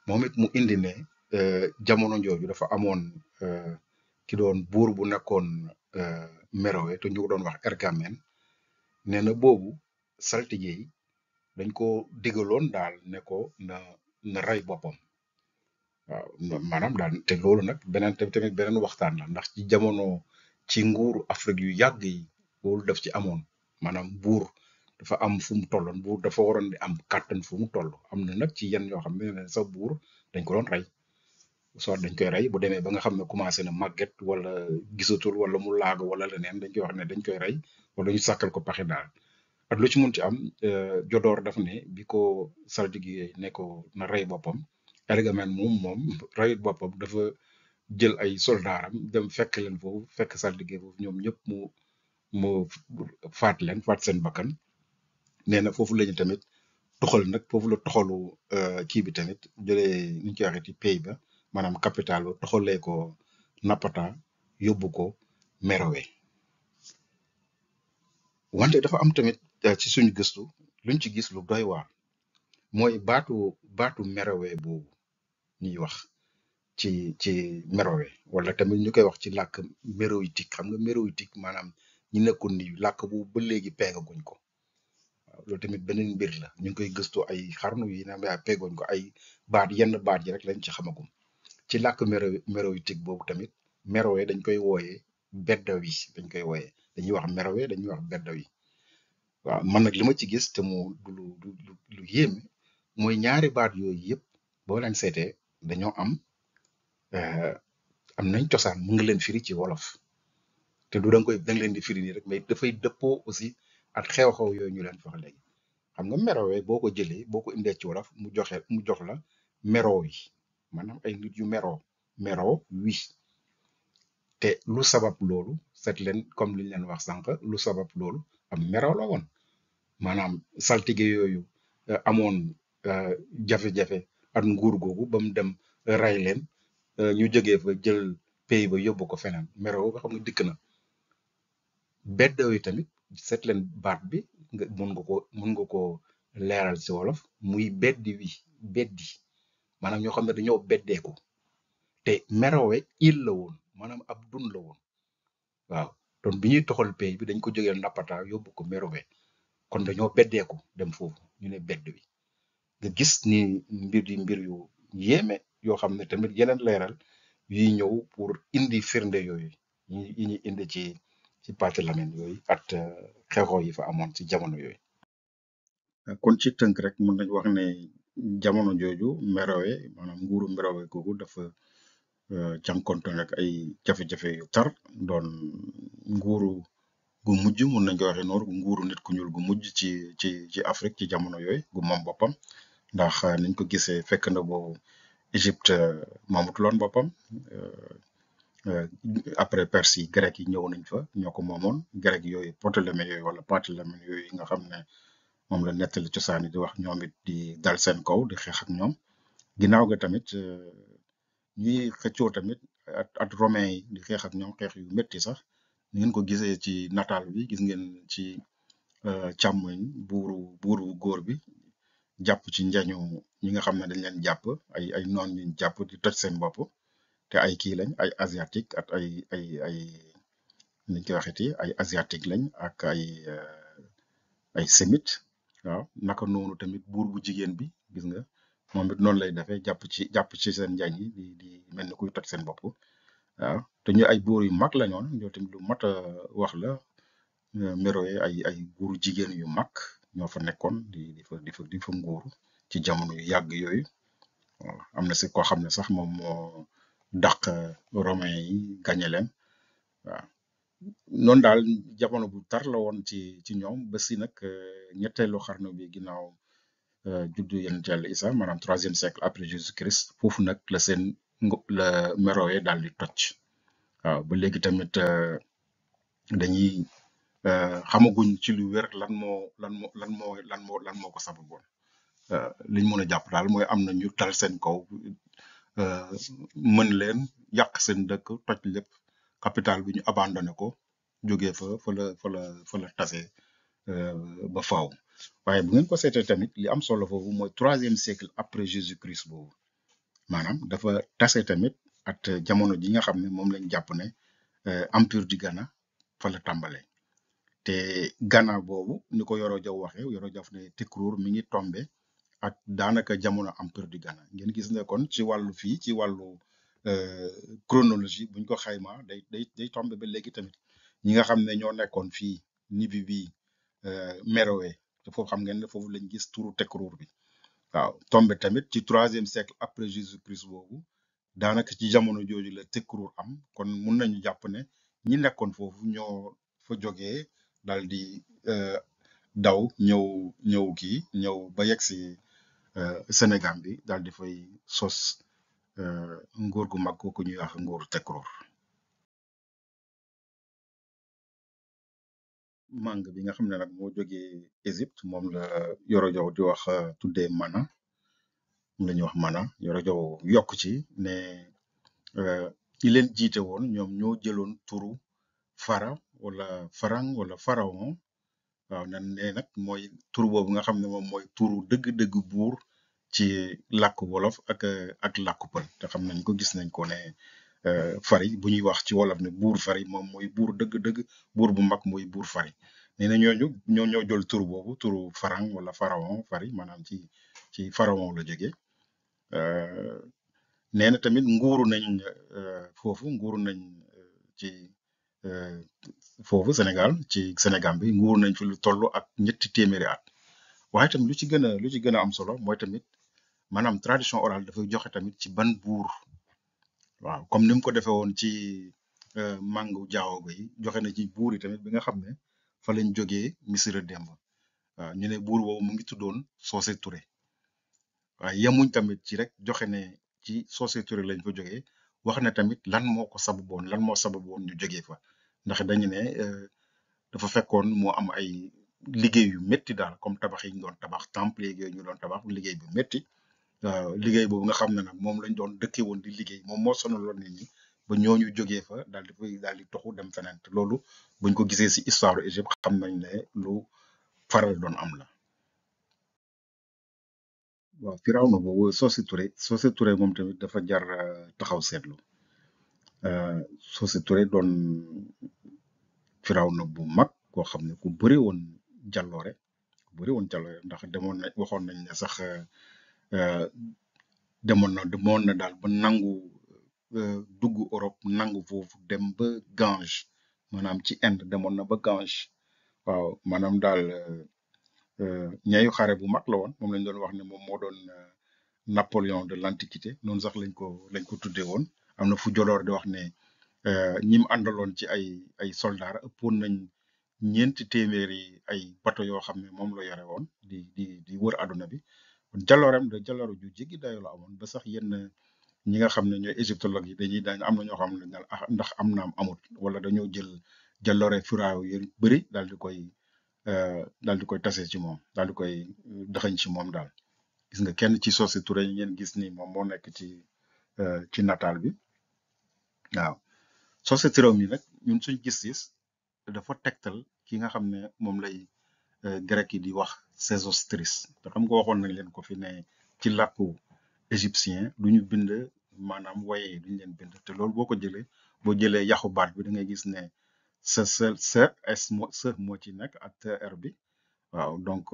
moom it mu indi ne jamono jooju dafa amoon ki doon buur bu nekkoon Merowe te ñu ko doon wax Ergamène. nee na boobu saltige yi dañ ko digaloon daal ne ko na rey boppam. waaw maanaam daal te loolu nag tamit beneen waxtaan la ndax ci jamono ci nguuru Afrique yu yàgg yi loolu daf ci amoon maanaam buur dafa am fu mu tolloon buur dafa waroon di am kàttan fu mu toll. am na nag ci yenn yoo xam ne sa buur dañ ko doon rey soit dañ koy rey bu demee ba nga xam ne commencé na màgget wala gisatul wala mu laago wala leneen dañ koy wax ne dañ koy rey wala ñu sàkkal ko paxe daal. ak lu ci munti am Jodoor daf ne bi ko saltige ne ko na rey boppam. Ergamène moom rayut boppam dafa jël ay soldaaram dem fekk leen foofu fekk saltige foofu ñoom ñëpp mu faat seen bakkan. nee na foofu lañu tamit toxal nag foofu la toxalu kii bi tamit jëlee ni ñu koy waxee ci pays ba maanaam capital ba toxalee ko Napata yóbbu ko Merowe. wante dafa am tamit ci suñu gëstu luñ ci gis lu doy waar mooy baatu Merowe boobu ñuy wax ci Merowe wala tamit ñu koy wax ci làkk méroïtique. xam nga méroïtique maanaam ñi nekkoon ni làkk bu ba léegi peegaguñ ko. waaw loolu tamit beneen mbir la ñu ngi koy gëstu ay xarnu yi naan yaa peeguñ ko ay yenn baat yi rek lañ ci xamagum. ci làkk méroïtique boobu tamit Merowe dañ koy wooyee Beddawi dañuy wax Merowe dañuy wax Beddawi. waaw man nag li ma ci gis te mu lu yéeme mooy ñaari baat yooyu yëpp boo leen seetee dañoo am nañ cosaan mu ngi leen firi ci wolof te du da nga leen di firi nii rek mais dafay dëppoo aussi ak xew-xew yooyu ñu leen wax léegi. xam nga Merowe boo ko jëlee boo ko indee ci wolof mu jox la meroo yi maanaam ay nit yu meroo wi te lu sabab loolu seet leen comme liñ leen wax sànq lu sabab loolu am meroo la woon maanaam saltige yooyu amoon jafe-jafe ak nguur googu ba mu dem rey leen. ñu jógee fa jël pays ba yóbbu ko feneen Merowe nga xam ne dikk na. Beddawi tamit seet leen baat bi nga mun nga ko leeral ci wolof muy beddi maanaam ñoo xam ne dañoo beddeeku te Merowe île la woon maanaam ab dun la woon. waaw donc bi ñuy toxal pays bi dañ ko jógee Napata yóbbu ko Merowe kon dañoo beddeeku dem foofu ñu ne Beddawi. nga gis ni mbir yu yéeme yoo xam ne tamit yeneen leeral yuy ñëw pour indi firnde yooyu yi ñuy indi ci Ptolémée yooyu at xew-xew yi fa amoon ci jamono yooyu. kon ci tënk rek mën nañ wax ne jamono jooju Merowe maanaam nguuru Merowe googu dafa jànkonte nag ay jafe-jafe yu tar doon nguuru gu mujj mun nañ ko waxee noonu nguuru nit ku ñuul gu mujj ci Afrique ci jamono yooyu gu moom boppam ndax niñ ko gisee fekk na boobu Égypte moomutuloon boppam après Perse yi grec yi ñëw nañ fa ñoo ko moomoon grec yooyu Ptolémée yooyu wala Ptolémée yooyu nga xam ne moom la nettali cosaan yi di wax ñoom it di dal seen kaw di xeex ak ñoom ginnaaw ga tamit ñuy xëccoo tamit at romain yi di xeex ak ñoom xeex yu métti sax ni ngeen ko gisee ci nataal bi gis ngeen ci càmmoñ buuru góor bi jàpp ci njañu ñi nga xam ne dañ leen jàpp ay noon ñu jàpp di toj seen bopp te ay kii lañ ay asiatique ak ay niñ koy waxeeti ay asiatique lañ ak ay sémite. waaw naka noonu tamit buur bu jigéen bi gis nga moom it noonu lay defee jàpp ci seen njañ yi di mel ni kuy toj seen bopp. waaw te ñu ay buur yu mag la ñoon ñoo tamit lu mat a wax la Merowe ay buuru jigéen yu mag ñoo fa nekkoon di fa nguur ci jamono yu yàgg yooyu. waaw am na si koo xam ne sax moom moo dàq romain yi gañe leen. waaw noonu daal jamono bu tar la woon ci ñoom ba si nag ñetteelu xarnu bi ginnaaw juddu yonent Yàlla Isa maanaam troisième siècle après Jésus-Christ foofu nag la seen la Méroé daal di toj. waaw ba léegi tamit dañuy xamaguñ ci lu wér lan moo ko sababoon. liñ mën a jàpp daal mooy am na ñu dal seen kaw mën leen yàq seen dëkk toj lépp capital bi ñu abandonné ko jógee fa la tase ba faaw. waaye bu ngeen ko seetee tamit li am solo foofu mooy troisième siècle après Jésus-Christ boobu maanaam dafa tase tamit at jamono ji nga xam ne moom lañ jàpp ne empire du Ghana fa la tàmbale te Ghana boobu ni ko Yoro Jaw waxee Yoro Jaw ne Tekruur mi ngi tombe ak daanaka jamono empire du Ghana ngeen gis ne kon ci wàllu fii ci wàllu chronologie buñ ko xaymaa day tombe ba léegi tamit ñi nga xam ne ñoo nekkoon fii Nibibi Merowe te foofu xam ngeen ne foofu lañ gis turu Tekruur bi waaw tombe tamit ci troisième siècle après Jésus-Christ boobu daanaka ci jamono jooju la Tekruur am kon mun nañu jàpp ne ñi nekkoon foofu ñoo fa jógee daal di daw ñëw ba yegg si Sénégal bi daal di fay sos nguur gu mag kooku ñuy wax nguuru Tekruur. mang bi nga xam ne nag moo jógee Égypte moom la Yoro Jaw di wax tuddee mana moom la ñuy wax mana Yoro Jaw yokk ci ne ñi leen jiite woon ñoom ñoo jëloon turu fara wala farang wala pharaon waaw nan ne nag mooy tur boobu nga xam ne moom mooy turu dëgg-dëgg buur ci làkku wolof ak làkku pël te xam nañ ko gis nañ ko ne fari bu ñuy wax ci wolof ne buur fari moom mooy buur dëgg-dëgg buur bu mag mooy buur fari nee na ñoo jël tur boobu turu farang wala pharaon fari maanaam ci pharaon la jógee nee na tamit nguuru nañ foofu nguuru nañ ci foofu Sénégal ci Sénégal bi nguuru nañ fi lu toll ak ñetti téeméeri at waaye tamit lu ci gën a am solo mooy tamit maanaam tradition orale dafay joxe tamit ci ban buur waaw comme ni mu ko defee woon ci Mangu Jaawogo yi joxe na ci buur yi tamit bi nga xam ne fa lañ jógee Missirah démb waaw ñu ne buur boobu mu ngi tuddoon Socé Touré waaye yemuñ tamit ci rek joxe ne ci Socé Touré lañ fa jógee wax ne tamit lan moo sababoon ñu jógee fa ndax dañu ne dafa fekkoon moo am ay liggéey yu métti daal comme tabax yi ñu doon tabax temple yooyu ñu doon tabax liggéey bu métti liggéey boobu nga xam ne nag moom lañ doon dëkkee woon di liggéey moom moo sonaloon nit ñi ba ñooñu jógee fa daal di toxu dem feneen te loolu buñ ko gisee si histoire Égypte xam nañ ne lu faral doon am la. waaw Firawna boobu Socé Touré moom tamit dafa jar taxaw seetlu Socé Touré doon Firawna bu mag koo xam ne ku bëri woon jàlloore ndax waxoon nañ ne sax demoon na daal ba nangu dugg Europe nangu foofu dem ba Gange maanaam ci Inde demoon na ba Gange waaw maanaam daal ñayu xare bu mag la woon moom lañ doon wax ne moom moo doon Napoléon de l'Antiquité noonu sax lañ ko tuddee woon am na fu Joloor di wax ne ñi mu àndaloon ci ay soldats ëppoon nañ ñeenti téeméeri ay bateau yoo xam ne moom la yore woon di wër àdduna bi jaloore ju jéggi dayoo la amoon ba sax yenn ñi nga xam ne ñooy égyptologue yi dañ am na ñoo xam ne ndax am naam amut wala dañoo jël jaloore firaaw yu bëri daal di koy tase ci moom daal di koy dëxañ ci moom daal gis nga kenn ci Socé Touré yi ngeen gis ni moom moo nekk ci nataal bi waaw Socé Touré mi nag ñun suñ gis-gis dafa tegtal ki nga xam ne moom lay grec yi di wax Sésostris te xam nga waxoon nañ leen ko fi ne ci làkku égyptien du ñu bind maanaam waye yi duñu leen bind te loolu boo jëlee yaxu baat bi da ngay gis ne moo ci nekk ak tr bi waaw donc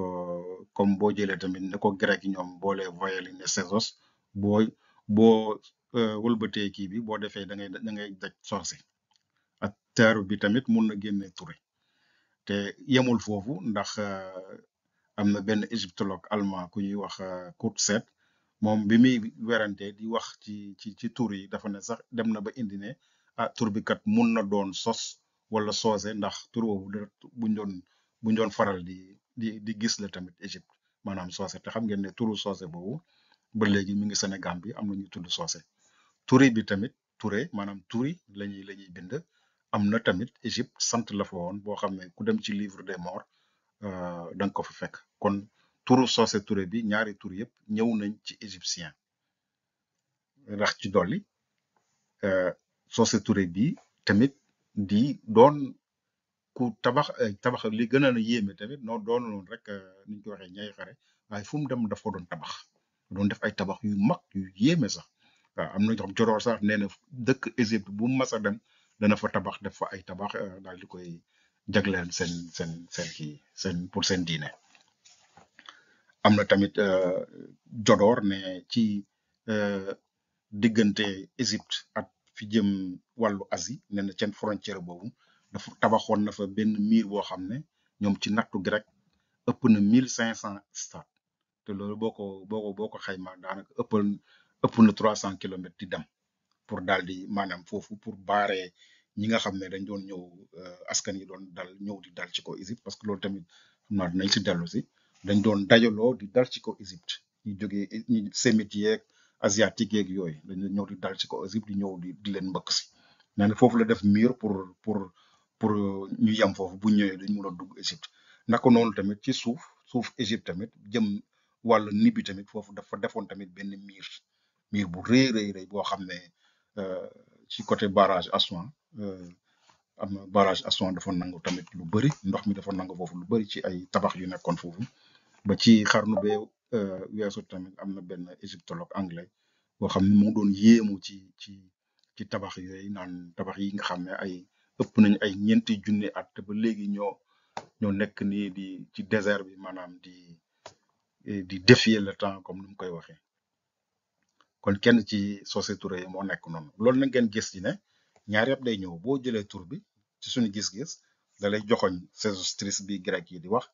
comme boo jëlee tamit ne ko grec yi ñoom boolee voyelle yi ne Sésos boo wëlbatee kii bi boo defee da ngay daj sorsi ak tr bi tamit mun na génne Touré te yemul foofu ndax am na benn égyptologue allemand ku ñuy wax Kurt Seet moom bi muy werante di wax ci tur yi dafa ne sax dem na ba indi ne ah tur bi kat mun na doon sos wala soose ndax tur boobu buñ doon faral di gis la tamit Égypte maanaam soose te xam ngeen ne turu soose boobu ba léegi mi ngi Sénégal bi am na ñu tudd soose turi bi tamit Touré maanaam turi la ñuy bind am na tamit Égypte sant la fa woon boo xam ne ku dem ci livre des morts da nga ko fa fekk kon turu Socé Touré bi ñaari tur yëpp ñëw nañ ci égyptien rax ci dolli Socé Touré bi tamit di doon ku tabax li gën a yéeme tamit noo doon loon rek ni ñu ko waxee ñay xare waaye fu mu dem daf ko doon tabax doon def ay tabax yu mag yu yéeme sax waaw am na ñoo xam Joroor sax nee na dëkk Égypte bu mu mas a dem dana fa tabax def fa ay tabax daal di koy jagleel seen kii seen pour seen diine. am na tamit Jodor ne ci diggante Égypte ak fi jëm wàllu Asie nee na seen frontière boobu dafa tabaxoon na fa benn miir boo xam ne ñoom ci nattu grec ëpp na 1500 te loolu boo ko xayma daanaka ëpp na 300 kilomètres di dem pour daal di maanaam foofu pour baaree ñi nga xam ne dañ doon ñëw askan yi doon ñëw di dal ci ko Égypte parce que loolu tamit xam naa dinañ si dellu si dañ doon dajaloo di dal ci ko Égypte ñu jógee ñi sémite yeeg asiatique yeeg yooyu dañu ñëw di dal ci ko Égypte di ñëw di leen mbëkk si nee na foofu la def mur pour ñu yem foofu bu ñëwee dañ mën a dugg Égypte naka noonu tamit ci suuf Égypte tamit jëm wàllu Nibi tamit foofu dafa defoon tamit benn miir bu rëy boo xam ne ci côté barrage Assouan am na barrage Assouan dafa nangu tamit lu bëri ndox mi dafa nangu foofu lu bëri ci ay tabax yu nekkoon foofu ba ci xarnu bee weesu tamit am na benn égyptologue anglais boo xam ne mu ngi doon yéemu ci tabax yooyu naan tabax yi nga xam ne ëpp nañ ay ñeenti junne at te ba léegi ñoo nekk nii ci désert bi maanaam di défier le temps comme ni mu koy waxee kon kenn ci Socé Touré yi moo nekk noonu loolu na ngeen gis ci ne ñaar yëpp day ñëw boo jëlee tur bi ci suñu gis-gis da lay joxoñ Sésostris bi grec yi di wax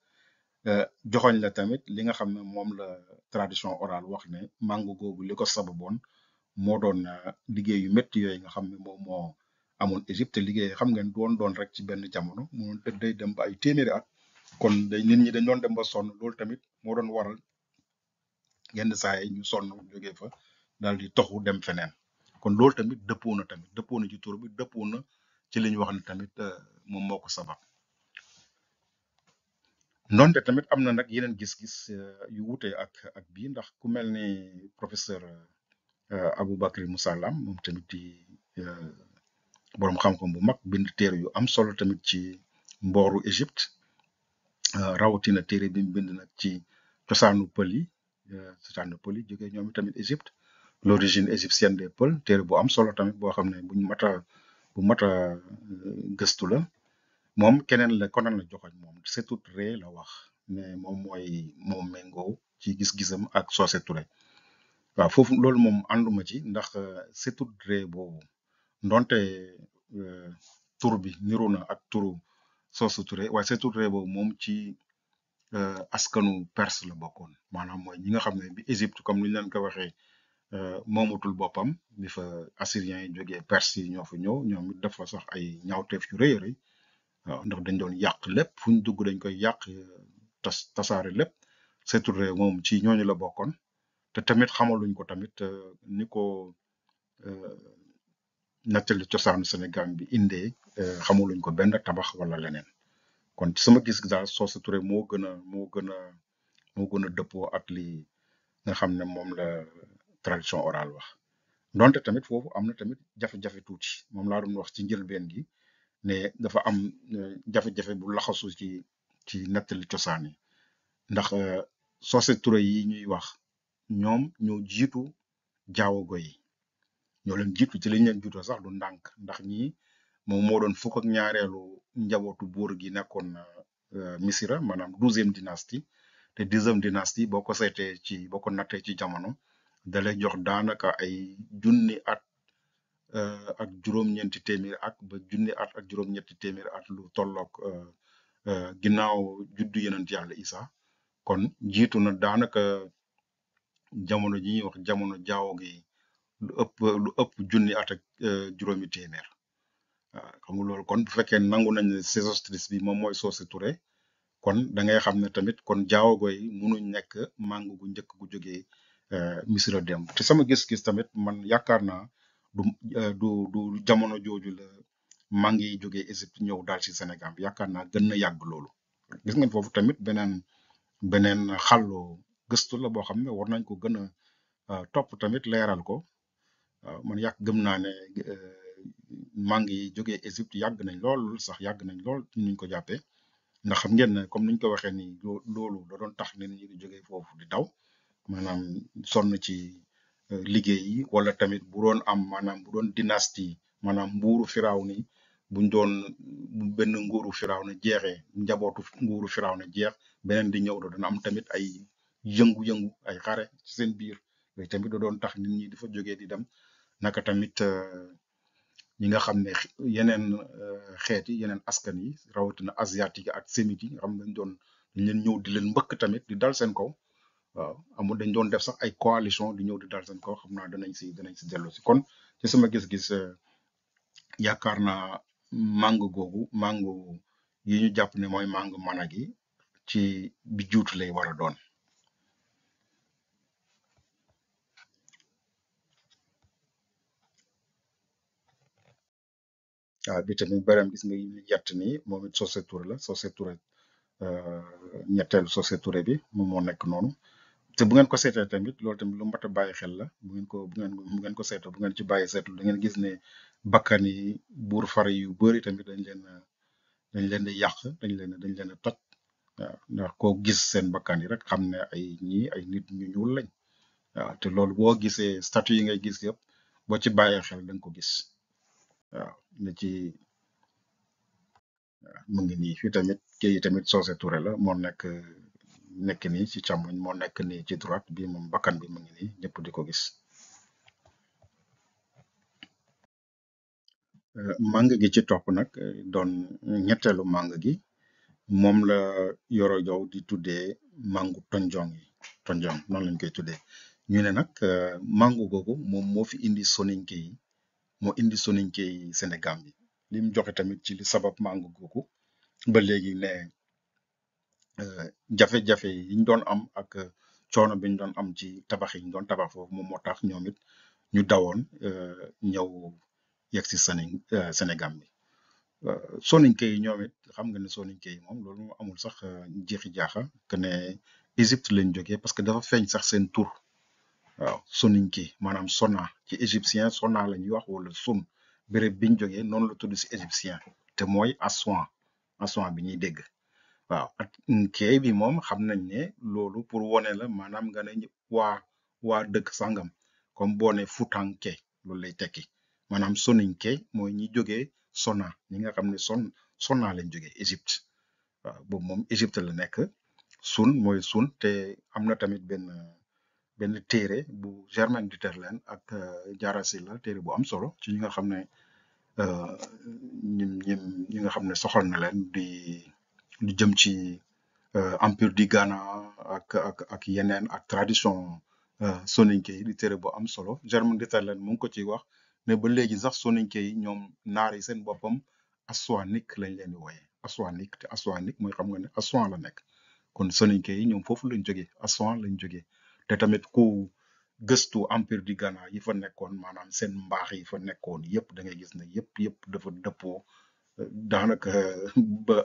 joxoñ la tamit li nga xam ne moom la tradition orale wax ne màngo googu li ko sababoon moo doon liggéey yu métti yooyu nga xam ne moom moo amoon Égypte te liggéey xam ngeen doon rek ci benn jamono moo day dem ba ay téeméeri at kon nit ñi dañ doon dem ba sonn loolu tamit moo doon waral yenn saa yi ñu sonn jógee fa daal di toxu dem feneen kon loolu tamit dëppoo na ci tur bi dëppoo na ci li ñu wax ne tamit moom moo ko sabab ndonte tamit am na nag yeneen gis-gis yu wute ak bii ndax ku mel ni professeur Aboubacry Moussa Lam moom tamit di boroom xam-xam bu mag bind téere yu am solo tamit ci mbooru Égypte rawatina téere bi mu bind nag ci cosaanu pël yi jógee ñoom tamit Égypte l'origine égyptienne des Peuls téere bu am solo tamit boo xam ne bu mat a gëstu la moom keneen la joxoñ moom Sétout Ré la wax mais moom méngoo ci gis-gisam ak Socé Touré waaw foofu loolu moom ànduma ci ndax Sétout Ré boobu ndonte tur bi niru na ak turu Socé Touré waaye Sétout Ré boobu moom ci askanu Perse la bokkoon maanaam mooy ñi nga xam ne bi Égypte comme ni ñu leen ko waxee moomatul boppam bi fa assyriens yi jógee Perse yi ñoo fa ñëw ñoom it dafa sax ay ñaawteef yu rëy a rëy waaw ndax dañ doon yàq lépp fu ñu dugg dañ koy yàq tasaare lépp Sétout Ré moom ci ñooñu la bokkoon te tamit xamaluñ ko tamit ni ko nettali cosaanu Sénégal bi indee xamaluñ ko benn tabax wala leneen kon ci sama gis daal Socé Touré moo gën a dëppoo ak li nga xam ne moom la tradition orale wax donte tamit foofu am na tamit jafe-jafe tuuti moom laa doon wax ci njëlbeen gi ne dafa am jafe-jafe bu laxasu ci nettali cosaan yi ndax Socé Touré yi ñuy wax ñoom ñoo jiitu jaawago yi ñoo leen jiitu ci liñ leen jiitoo sax du ndànk ndax ñii moom moo doon fukk ak ñaareelu njabootu buur gi nekkoon Misira maanaam 12e dynastie te 10e dynastie boo ko nattee ci jamono da lay jox daanaka ay junni at ak juróom-ñeenti téeméeri at ba junni at ak juróom-ñetti téeméeri at lu tolloog ginnaaw juddu yonent yàlla Isa kon jiitu na daanaka jamono ji ñuy wax jamono jaawo gi lu ëpp junni at ak juróomi téeméer. waaw xam nga loolu kon bu fekkee nangu nañ ne Sésostris bi moom mooy Socé Touré kon da ngay xam ne tamit kon jaawago yi munuñ nekk màng gu njëkk gu jógee Missirah démb te sama gis-gis tamit man yaakaar naa du jamono jooju la màng yi jógee Égypte ñëw daal ci Sénégal yaakaar naa gën na yàgg loolu. gis ngeen foofu tamit beneen xàllu gëstu la boo xam ne war nañ ko gën a topp tamit leeral ko. waaw man gëm naa ne màng yi jógee Égypte yàgg nañ lool sax yàgg nañ lool ci nuñ ko jàppee ndax xam ngeen ne comme niñ ko waxee nii loolu da doon tax nit ñi di jógee foofu di daw maanaam sonn ci liggéey yi wala tamit bu doon am maanaam bu doon dynastie maanaam mbuuru firaaw ni buñ doon bu benn nguuru firaaw na jeexee njabootu nguuru firaaw na jeex beneen di ñëw da doon am tamit ay yëngu-yëngu ay xare ci seen biir yooyu tamit da doon tax nit ñi dafa jógee di dem naka tamit ñi nga xam ne yeneen xeet yi yeneen askan yi rawatina asiatique ak sémite yi nga xam ne dañ leen ñëw di leen mbëkk tamit di dal seen kaw waaw amul dañ doon def sax ay coalition di ñëw di dal seen kaw xam naa danañ si dellu si kon ci sama gis-gis yaakaar naa mango yi ñu jàpp ne mooy mango Mana gi ci bi juutu lay war a doon. waaw bi tamit beneen gis nga yett nii moom it Socé Touré la Socé Touré ñetteelu Socé Touré bi moom moo nekk noonu te bu ngeen ko seetee tamit loolu tamit lu mat a bàyyi xel la bu ngeen ko seetee bu ngeen ci bàyyi seetlu da ngeen gis ne bakkan yi buur fare yu bëri tamit dañ leen di yàq dañ leen a toj waaw ndax koo gis seen bakkan yi rek xam ne ay nit ñu ñuul lañ waaw te loolu boo gisee statut yi ngay gis yëpp boo ci bàyyee xel da nga ko gis waaw ne ci mu ngi nii fii tamit kii tamit Socé Touré la moo nekk nii ci càmmoñ moo nekk nii ci droite bi moom bakkan bi mu ngi nii ñëpp di ko gis. màng gi ci topp nag doon ñetteelu màng gi moom la Yoro Jow di tuddee màngu tonjong noonu lañ koy tuddee ñu ne nag màngu googu moom moo fi indi soninke yi moo indi soninke yi Sénégal bi li mu joxe tamit ci li sabab màngu googu ba léegi ne jafe-jafe yi ñu doon am ak coono bi ñu doon am ci tabax yi ñu doon tabax foofu moom moo tax ñoom it ñu dawoon ñëw yegg si Sénégal bi soninke yi ñoom it xam nga ne soninke yi moom loolu amul sax jeexi jaaxa que ne Égypte lañ jógee parce que dafa feeñ sax seen tur waaw soninke maanaam sona ci égyptien sona la ñuy wax wala sun béréb biñ jógee noonu la tudd si égyptien te mooy Assouan bi ñuy dégg waaw ak kay bi moom xam nañ ne loolu pour wone la maanaam nga ne waa dëkk sangam comme boo ne Futanke loolu lay tekki maanaam soninke mooy ñi jógee sona ñi nga xam ne sona lañ jógee Égypte waaw boobu moom Égypte la nekk sun mooy sun te am na tamit benn téere bu Germaine Dutherlen ak Diarra Sylla téere bu am solo ci ñi nga xam ne ñi nga xam ne soxal na leen di jëm ci empire du Ghana ak yeneen ak tradition soninke yi di téere bu am solo Germaine Dutherlen mu ngi ko ciy wax ne ba léegi sax soninke yi ñoom naar yi seen boppam Aswanic lañ leen di wooyee Aswanic te Aswanic mooy xam nga ne Assouan la nekk kon soninke yi ñoom foofu lañ jógee Assouan lañ jógee te tamit ku gëstu empire du Ghana yi fa nekkoon maanaam seen mbaax yi fa nekkoon yëpp da ngay gis ne yëpp dafa dëppoo daanaka ba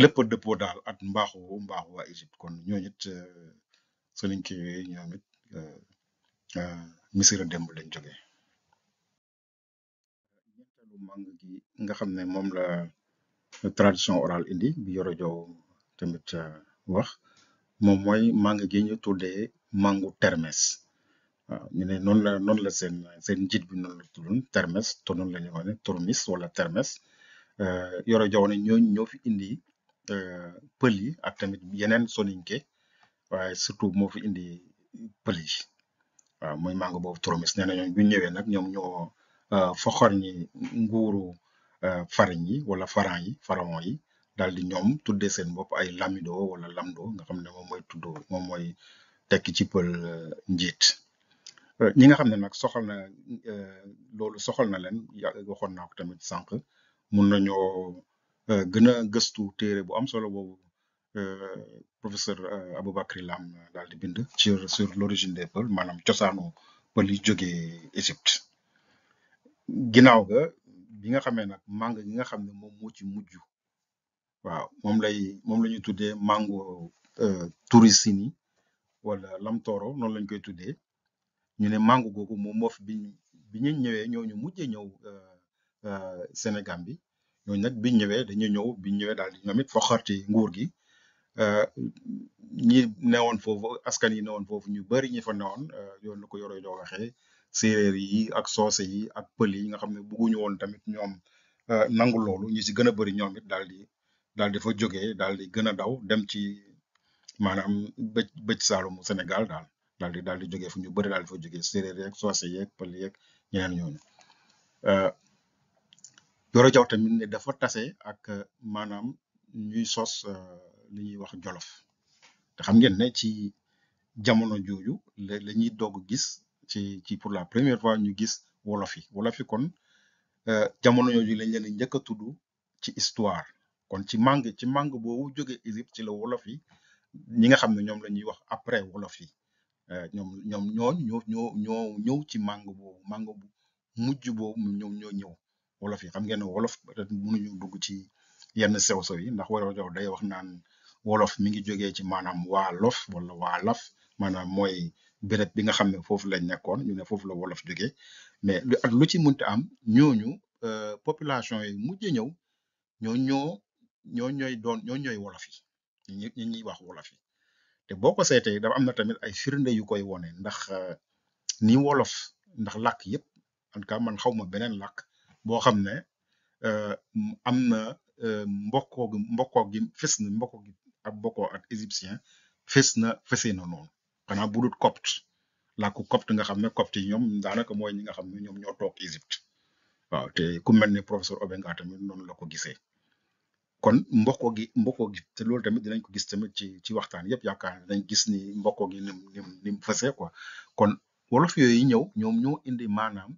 lépp a dëppoo daal at mbaaxu waa Égypte kon ñooñu it soninke yooyu ñoom it Missirah démb lañ jógee. ñetteelu màng gi nga xam ne moom la tradition orale indi bi Yoro Jow tamit wax moom mooy màng gi ñu tuddee màngu Termes waaw ñu ne noonu la seen njiit bi noonu la tuddoon Termes te noonu la ñu wax ne Turmis wala Termes Yoro Jow ne ñoo fi indi pël yi ak tamit yeneen soninke waaye surtout moo fi indi pël yi waaw mooy màng boobu Turmis nee na ñoom bu ñëwee nag ñoom ñoo foxor ñi nguuru fariñ yi wala pharaon yi daal di ñoom tuddee seen bopp ay lamido wala lamdo nga xam ne moom mooy tekki ci pël njiit. Ñi nga xam ne nag loolu soxal na leen waxoon naa ko tamit sànq mun nañoo gën a gëstu téere bu am solo boobu professeur Aboubacry Lam daal di bind sur l'origine des peuples maanaam cosaanu pël yi jógee Égypte. Ginnaaw ga bi nga xamee nag màng gi nga xam ne moom moo ci mujj waaw moom la ñuy tuddee mango Tourissini wala Lamtoro noonu lañ koy tuddee. ñu ne mango googu moom moo fi bi ñu ñëwee ñooñu mujjee ñëw Sénégal bi ñooñu nag biñ ñëwee biñ ñëwee daal di ñoom it foxarti nguur gi ñi newoon foofu askan yi newoon foofu ñu bari ñi fa newoon yoon la ko yoroo doo waxee séeréer yi ak soose yi ak pël yi nga xam ne bëgguñu woon tamit ñoom nangu loolu ñi si gën a bari ñoom it daal di fa jógee daal di gën a daw dem ci maanaam bëj saalumu Sénégal daal di jógee fu ñu bëri daal di fa jógee séeréer yeeg soose yeeg pël yeeg ñeneen ñooñu Yoro Jaw tamit ne dafa tase ak maanaam ñuy sos li ñuy wax jolof te xam ngeen ne ci jamono jooju la ñuy doog gis ci pour la première fois ñu gis wolof yi kon jamono jooju lañ leen njëkk a tudd ci histoire kon ci màng boobu jógee Égypte ci la wolof yi ñi nga xam ne ñoom la ñuy wax après wolof yi ñoom ñoo ñëw ci màng bu mujj boobu ñoom ñoo ñëw wolof yi xam ngeen ne wolof peut-être mënuñu dugg ci yenn sew-sew yi ndax Yoro Jaw day wax naan wolof mi ngi jógee ci maanaam waa lof wala waa laf maanaam mooy béréb bi nga xam ne foofu lañ nekkoon ñu ne foofu la wolof jógee mais lu ci mënti am ñooñu population yi mujj ñëw ñoo ñooy wolof yi ñi ñuy wax wolof yi te boo ko seetee dafa am na tamit ay firnde yu koy wone ndax ni wolof ndax làkk yëpp en tout cas man xaw ma beneen làkk boo xam ne am na mbokkoo gi ak bokkoo ak égyptien fesee na noonu xanaa bu dul copte làkku copte nga xam ne copte yi ñoom daanaka mooy ñi nga xam ne ñoom ñoo toog Égypte waaw te ku mel ne professeur Obenga tamit noonu la ko gisee kon mbokkoo gi te loolu tamit dinañ ko gis tamit ci waxtaan yëpp yaakaar ne dañ gis ni mbokkoo gi nim fesee quoi kon wolof yooyu ñëw ñoom ñoo indi maanaam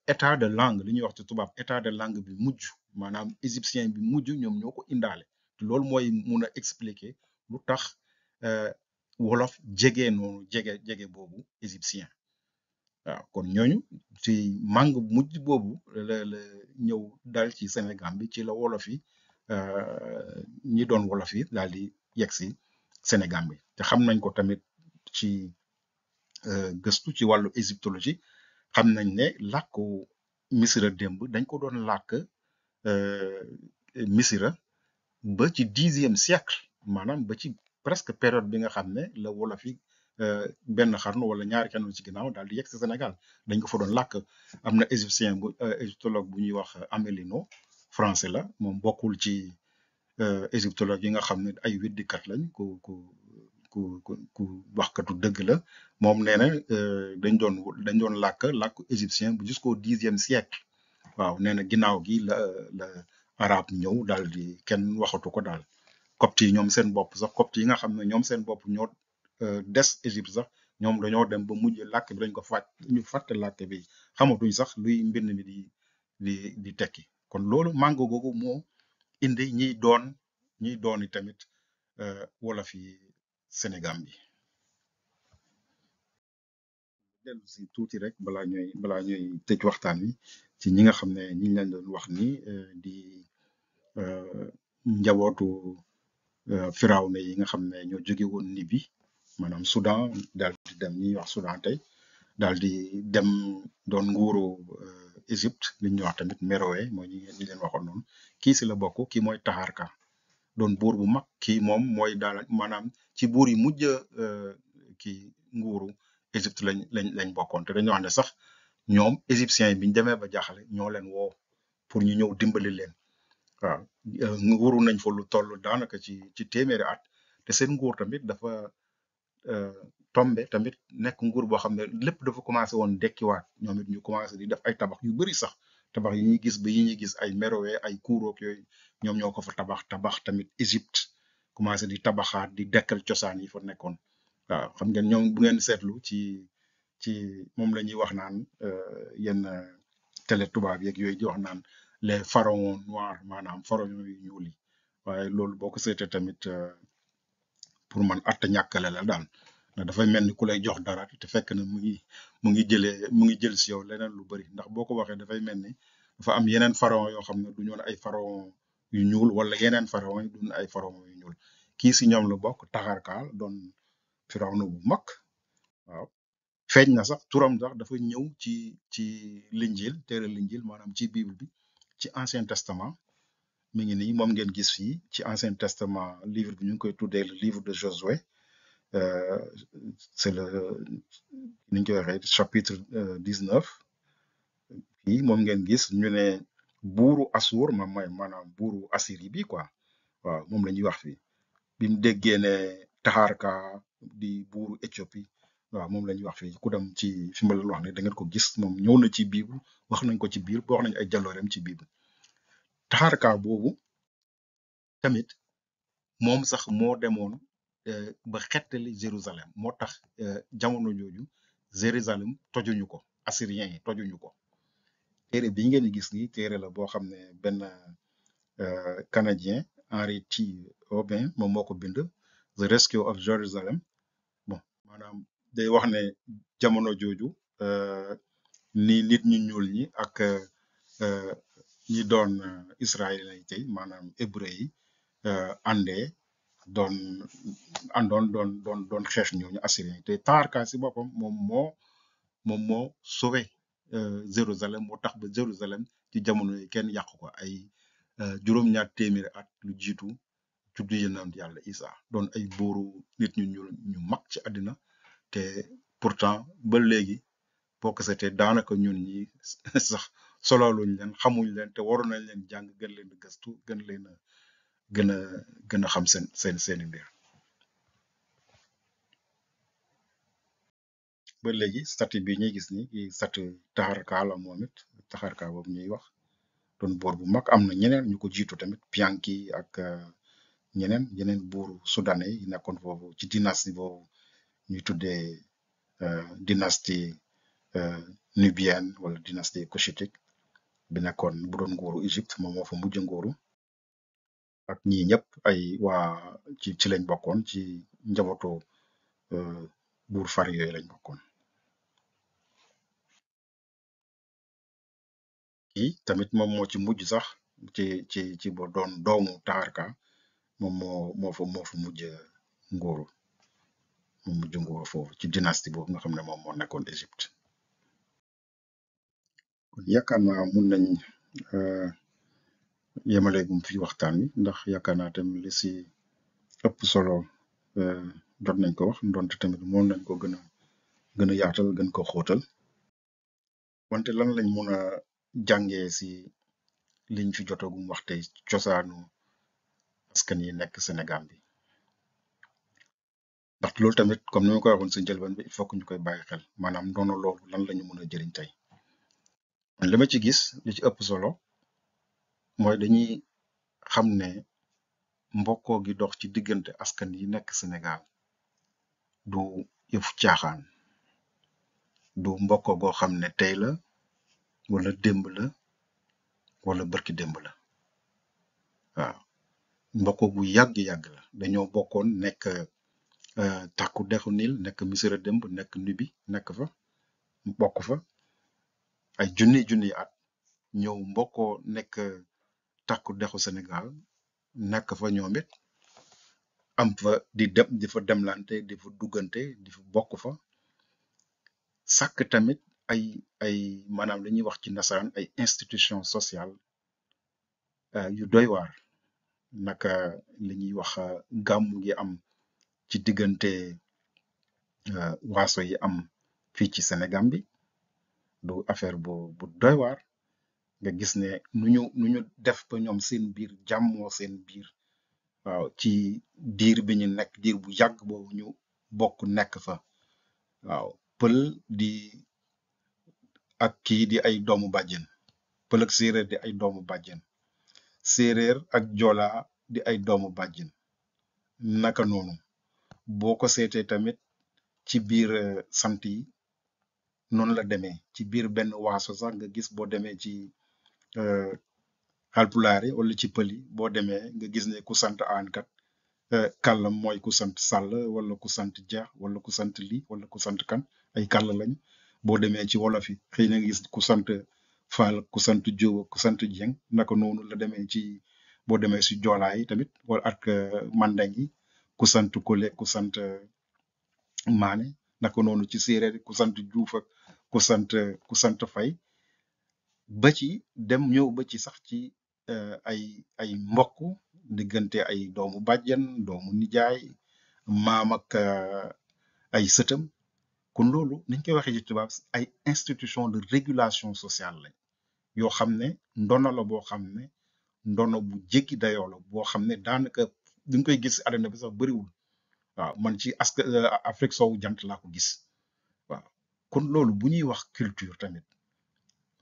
état de langue li ñuy wax ci tubaab état de langue bi mujj maanaam égyptien bi mujj ñoom ñoo ko indaale te loolu mooy mun a expliquer lu tax wolof jege noonu jege boobu égyptien waaw kon ñooñu ci màng mujj boobu la ñëw dal ci Sénégal bi ci la wolof yi ñi doon wolof yi daal di yegg si Sénégal bi te xam nañ ko tamit ci gëstu ci wàllu égyptologie xam nañ ne làkku misira démb dañ ko doon làkk misira ba ci 10e siècle maanaam ba ci presque période bi nga xam ne la wolof yi benn xarnu wala ñaari xarnu ci ginnaaw daal di yegg si Sénégal dañ ko fa doon làkk am na égyptologue bu ñuy wax Amélino français la moom bokkul ci égyptologue yi nga xam ne ay weddikat lañ ku waxkatu dëgg la moom nee na dañ doon làkku égyptien bu jusqu'au 10e siècle waaw nee na ginnaaw gi la arabe ñëw daal di kenn waxatu ko daal copte yi ñoom seen bopp sax copte yi nga xam ne ñoom seen bopp ñoo des Égypte sax ñoom dañoo dem ba mujj làkk bi dañ ko ñu fàtte làkk bi xamatuñ sax luy mbind mi di tekki kon loolu mango googu moo indi ñiy dooni tamit wolof yi Sénégal bi dellu si tuuti rek balaa ñuy tëj waxtaan wi ci ñi nga xam ne ñi leen doon wax ni di njabootu firawna yi nga xam ne ñoo jóge woon Libi maanaam Soudan daal di dem ñuy wax Soudan tey daal di dem doon nguuru Égypte li ñuy wax tamit Méroé mooy ñi leen waxoon noonu kii si la bokk kii mooy Taharka doon buur bu mag kii moom mooy daal maanaam ci buur yi mujj kii nguuru Égypte lañ bokkoon te dañoo wax ne sax ñoom égyptiens yi biñ demee ba jaaxle ñoo leen woo pour ñu ñëw dimbali leen waaw nguuru nañ fa lu toll daanaka ci téeméeri at te seen nguur tamit dafa tombe tamit nekk nguur boo xam ne lépp dafa commencé woon dekkiwaat ñoom it ñu commencé di def ay tabax yu bari sax tabax yi ñuy gis ba yi ñuy gis ay Méroé ay Kourok yooyu ñoom ñoo ko fa tabax tamit Égypte commencé di tabaxaat di dekkal cosaan yi fa nekkoon waaw xam ngeen ñoom bu ngeen seetlu ci moom la ñuy wax naan yenn télé tubaab yeeg yooyu di wax naan les pharaons noirs maanaam pharaons yu ñuul yi waaye loolu boo ko seetee tamit pour man atta ñàkkale la daal ndax dafay mel ni ku lay jox dara te fekk na mu ngi jël si yow leneen lu bari ndax boo ko waxee dafay mel ni dafa am yeneen pharaon yoo xam ne du ñoon ay pharaon yu ñuul wala yeneen pharaon yi duñ ay pharaon yu ñuul kii si ñoom la bokk Taxarkaal doon firawna bu mag waaw feeñ na sax turam sax dafa ñëw ci linjil téere linjil maanaam ci bible bi ci ancien testament mi ngi nii moom ngeen gis fii ci ancien testament livre bi ñu ngi koy tuddee le livre de Josué euh, c'est le ni ñu koy waxee chapitre 19 fii moom ngeen gis ñu ne buuru Assur maanaam buuru Assyrie bi quoi waaw moom la ñuy wax fii bi mu déggee ne Taxarka di buuru Éthiopie waaw moom la ñuy wax fii ku dem ci fi ma leen wax ne da ngeen ko gis moom ñëw na ci bible wax nañ ko ci biir wax nañ ay jaloorem ci bible Taxarka boobu tamit moom sax moo demoon ba xettali Jérusalem moo tax jamono jooju Jérusalem tojuñu ko assyriens yi tojuñu ko téere bi ngeen di gis nii téere la boo xam ne benn canadien Henry T. Aubin moom moo ko bind The Rescue of Jerusalem bon maanaam day wax ne jamono jooju ni nit ñu ñuul ñi ak ñi doon israéliens yi tey maanaam hébreu yi àndee doon àndoon doon xeex ñooñu assyriens yi te Taharka si boppam moom moo sauvé Jérusalem moo tax ba Jérusalem ci jamono yi kenn yàqu ko ay juróom-ñaar téeméeri at lu jiitu juddu yonent yàlla Isa doon ay buuru nit ñu ñuul ñu mag ci àddina te pourtant ba léegi boo ko seetee daanaka ñun ñi sax sololuñ leen xamuñ leen te waroon nañ leen jàng gën leen a gëstu gën leen a gën a gën a xam seeni mbir ba léegi statue bi ñuy gis ni statue Taharka la moom it Taharka boobu ñuy wax doon boor bu mag am na ñeneen ñu ko jiitu tamit Pianki ak yeneen buuru soudanais yi nekkoon foofu ci dynastie boobu ñuy tuddee dynastie nubienne wala dynastie cushitique bi nekkoon bu doon nguuru Égypte moom moo fa mujj nguuru ak ñii ñëpp ay waa ci lañ bokkoon ci njabootu buur fari yooyu lañ bokkoon kii tamit moom moo ci mujj sax ci bo doon doomu Taharka moom moo fa mujj nguuru moo mujj nguuru foofu ci dynastie boobu nga xam ne moom moo nekkoon Égypte kon yaakaar naa mun nañ yemaleegum fi waxtaan wi ndax yaakaar naa tamit li si ëpp solo jot nañ ko wax ndonte tamit moom nañ ko gën a yaatal gën ko xóotal wante lan lañ mun a jàngee si liñ fi jotagum wax tey cosaanu askan yi nekk Sénégal bi ndax loolu tamit comme ni ma ko waxoon si njëlbeen bi il faut que ñu koy bàyyi xel maanaam ndono loolu lan la ñu mën a jëriñ tey man li ma ci gis li ci ëpp solo mooy dañuy xam ne mbokkoo gi dox ci diggante askan yi nekk Sénégal du yëfu caaxaan du mbokkoo goo xam ne tey la wala démb la wala bërki démb la waaw mbokkoo gu yàgg-yàgg la dañoo bokkoon nekk tàkku dexu Nil nekk Misira démb nekk Nubi nekk fa bokk fa ay junni at ñëw mbokkoo nekk tàkku dexu Sénégal nekk fa ñoom it am fa di fa demlante di fa duggante di fa bokk fa sàkk tamit ay maanaam li ñuy wax ci nasaraan ay institution sociale yu doy waar naka li ñuy wax gàmmu gi am ci diggante waaso yi am fii ci Sénégal bi du affaire bu doy waar nga gis ne nu ñu def ba ñoom seen biir jàmmoo seen biir waaw ci diir bi ñu nekk diir bu yàgg boobu ñu bokk nekk fa waaw pël di ak kii di ay doomu bàjjen pël ak séeréer di ay doomu bàjjen séeréer ak joola di ay doomu bàjjen naka noonu boo ko seetee tamit ci biir sant yi noonu la demee ci biir benn waaso sax nga gis boo demee ci euh, Haalpulaar yi wala ci pël yi boo demee nga gis ne ku sant aan kat kàllam mooy ku sant sàll wala ku sant ja wala ku sant li wala ku sant kan ay kàll lañ boo demee ci wolof yi xëy na nga gis ku sant faal ku sant jóob ku sant jeng naka noonu la demee ci boo demee si joolaa yi tamit wala ak mandeng yi ku sant kole ku sant maane naka noonu ci séeréer yi ku sant juuf ak ku sant fay ba ci dem ñëw ba ci sax ci ay mbokk diggante ay doomu bàjjen doomu nijaay maam ak ay sëtam kon loolu niñ koy waxee ci tubaab ay institution de régulation sociale lañ yoo xam ne ndono la boo xam ne ndono bu jéggi dayoo la boo xam ne daanaka di nga koy gis àddina bi sax bëriwul waaw man ci Afrique soowu jant laa ko gis waaw kon loolu bu ñuy wax culture tamit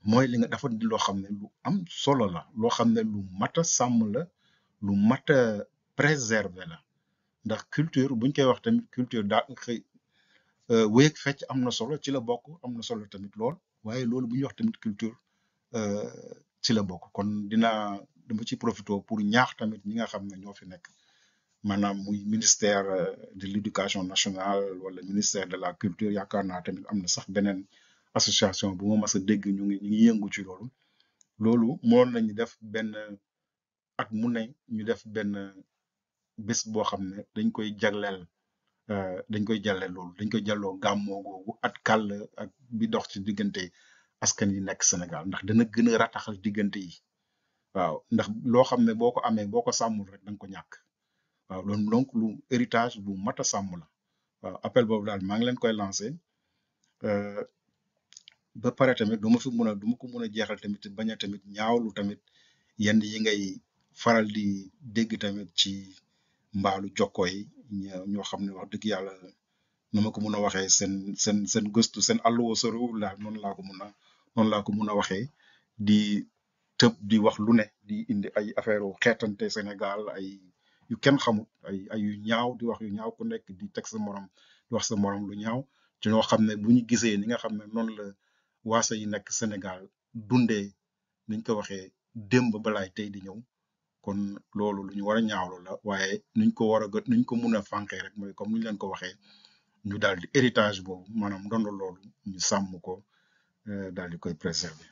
mooy li nga dafa di loo xam ne lu am solo la loo xam ne lu mat a sàmm la lu mat a préserver la ndax culture buñ koy wax tamit culture daa xëy wéy ak fecc am na solo ci la bokk am na solo tamit lool waaye loolu bu ñuy wax tamit culture ci la bokk kon dama ci profité pour ñaax tamit ñi nga xam ne ñoo fi nekk maanaam muy ministère de l'éducation nationale wala ministère de la culture yaakaar naa tamit am na sax beneen association bu ma mas a dégg ñu ngi yëngu ci loolu loolu mënoon nañu def benn at mu ne ñu def benn bés boo xam ne dañ koy jagleel loolu dañ koy jàlloo gàmmoo googu at kàll ak bi dox ci diggante askan yi nekk Sénégal ndax dana gën a rataxal diggante yi waaw ndax loo xam ne boo ko amee boo ko sàmmul rek da nga ko ñàkk waaw loolu donc lu héritage bu mat a sàmm la waaw appel boobu daal maa ngi leen koy lancé ba pare tamit du ma ko mën a jeexal tamit bañ a tamit ñaawlu tamit yenn yi ngay faral di dégg tamit ci mbaalu jokko yi ñoo xam ne wax dëgg yàlla nu ma ko mën a waxee seen gëstu seen àlluwa soriwul daal noonu laa ko mën a waxee di tëb di wax lu ne di indi ay affaire u xeetante Sénégal ay yu kenn xamut ay yu ñaaw di wax yu ñaaw ku nekk di teg sa morom di wax sa morom lu ñaaw ci ñoo xam ne bu ñu gisee ni nga xam ne noonu la waasa yi nekk Sénégal dundee niñ ko waxee démb balaay tey di ñëw kon loolu lu ñu war a ñaawlu la waaye nuñ ko war a nuñ ko mun a fànqee rek mooy comme ni ñu leen ko waxee ñu daal di héritage boobu maanaam ndono loolu ñu sàmm ko daal di koy préserver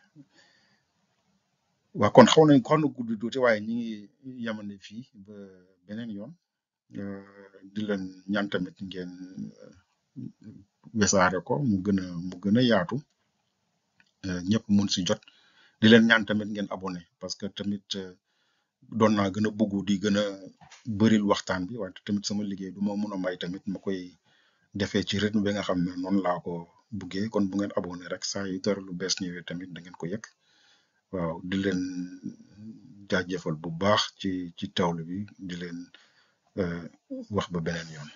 waaw kon xaw na gudd tuuti waaye ñi ngi yamane fii ba beneen yoon di leen ñaan tamit ngeen wesaare ko mu gën a yaatu ñëpp mun si jot di leen ñaan tamit ngeen abonné parce que tamit doon naa gën a bëggu di gën a bëril waxtaan bi wante tamit sama liggéey du ma mun a may tamit ma koy defee ci rythme bi nga xam ne noonu laa ko buggee kon bu ngeen abonné rek saa yu dara lu bees ñëwee tamit da ngeen ko yëg waaw di leen jaajëfal bu baax ci teewlu bi di leen wax ba beneen yoon.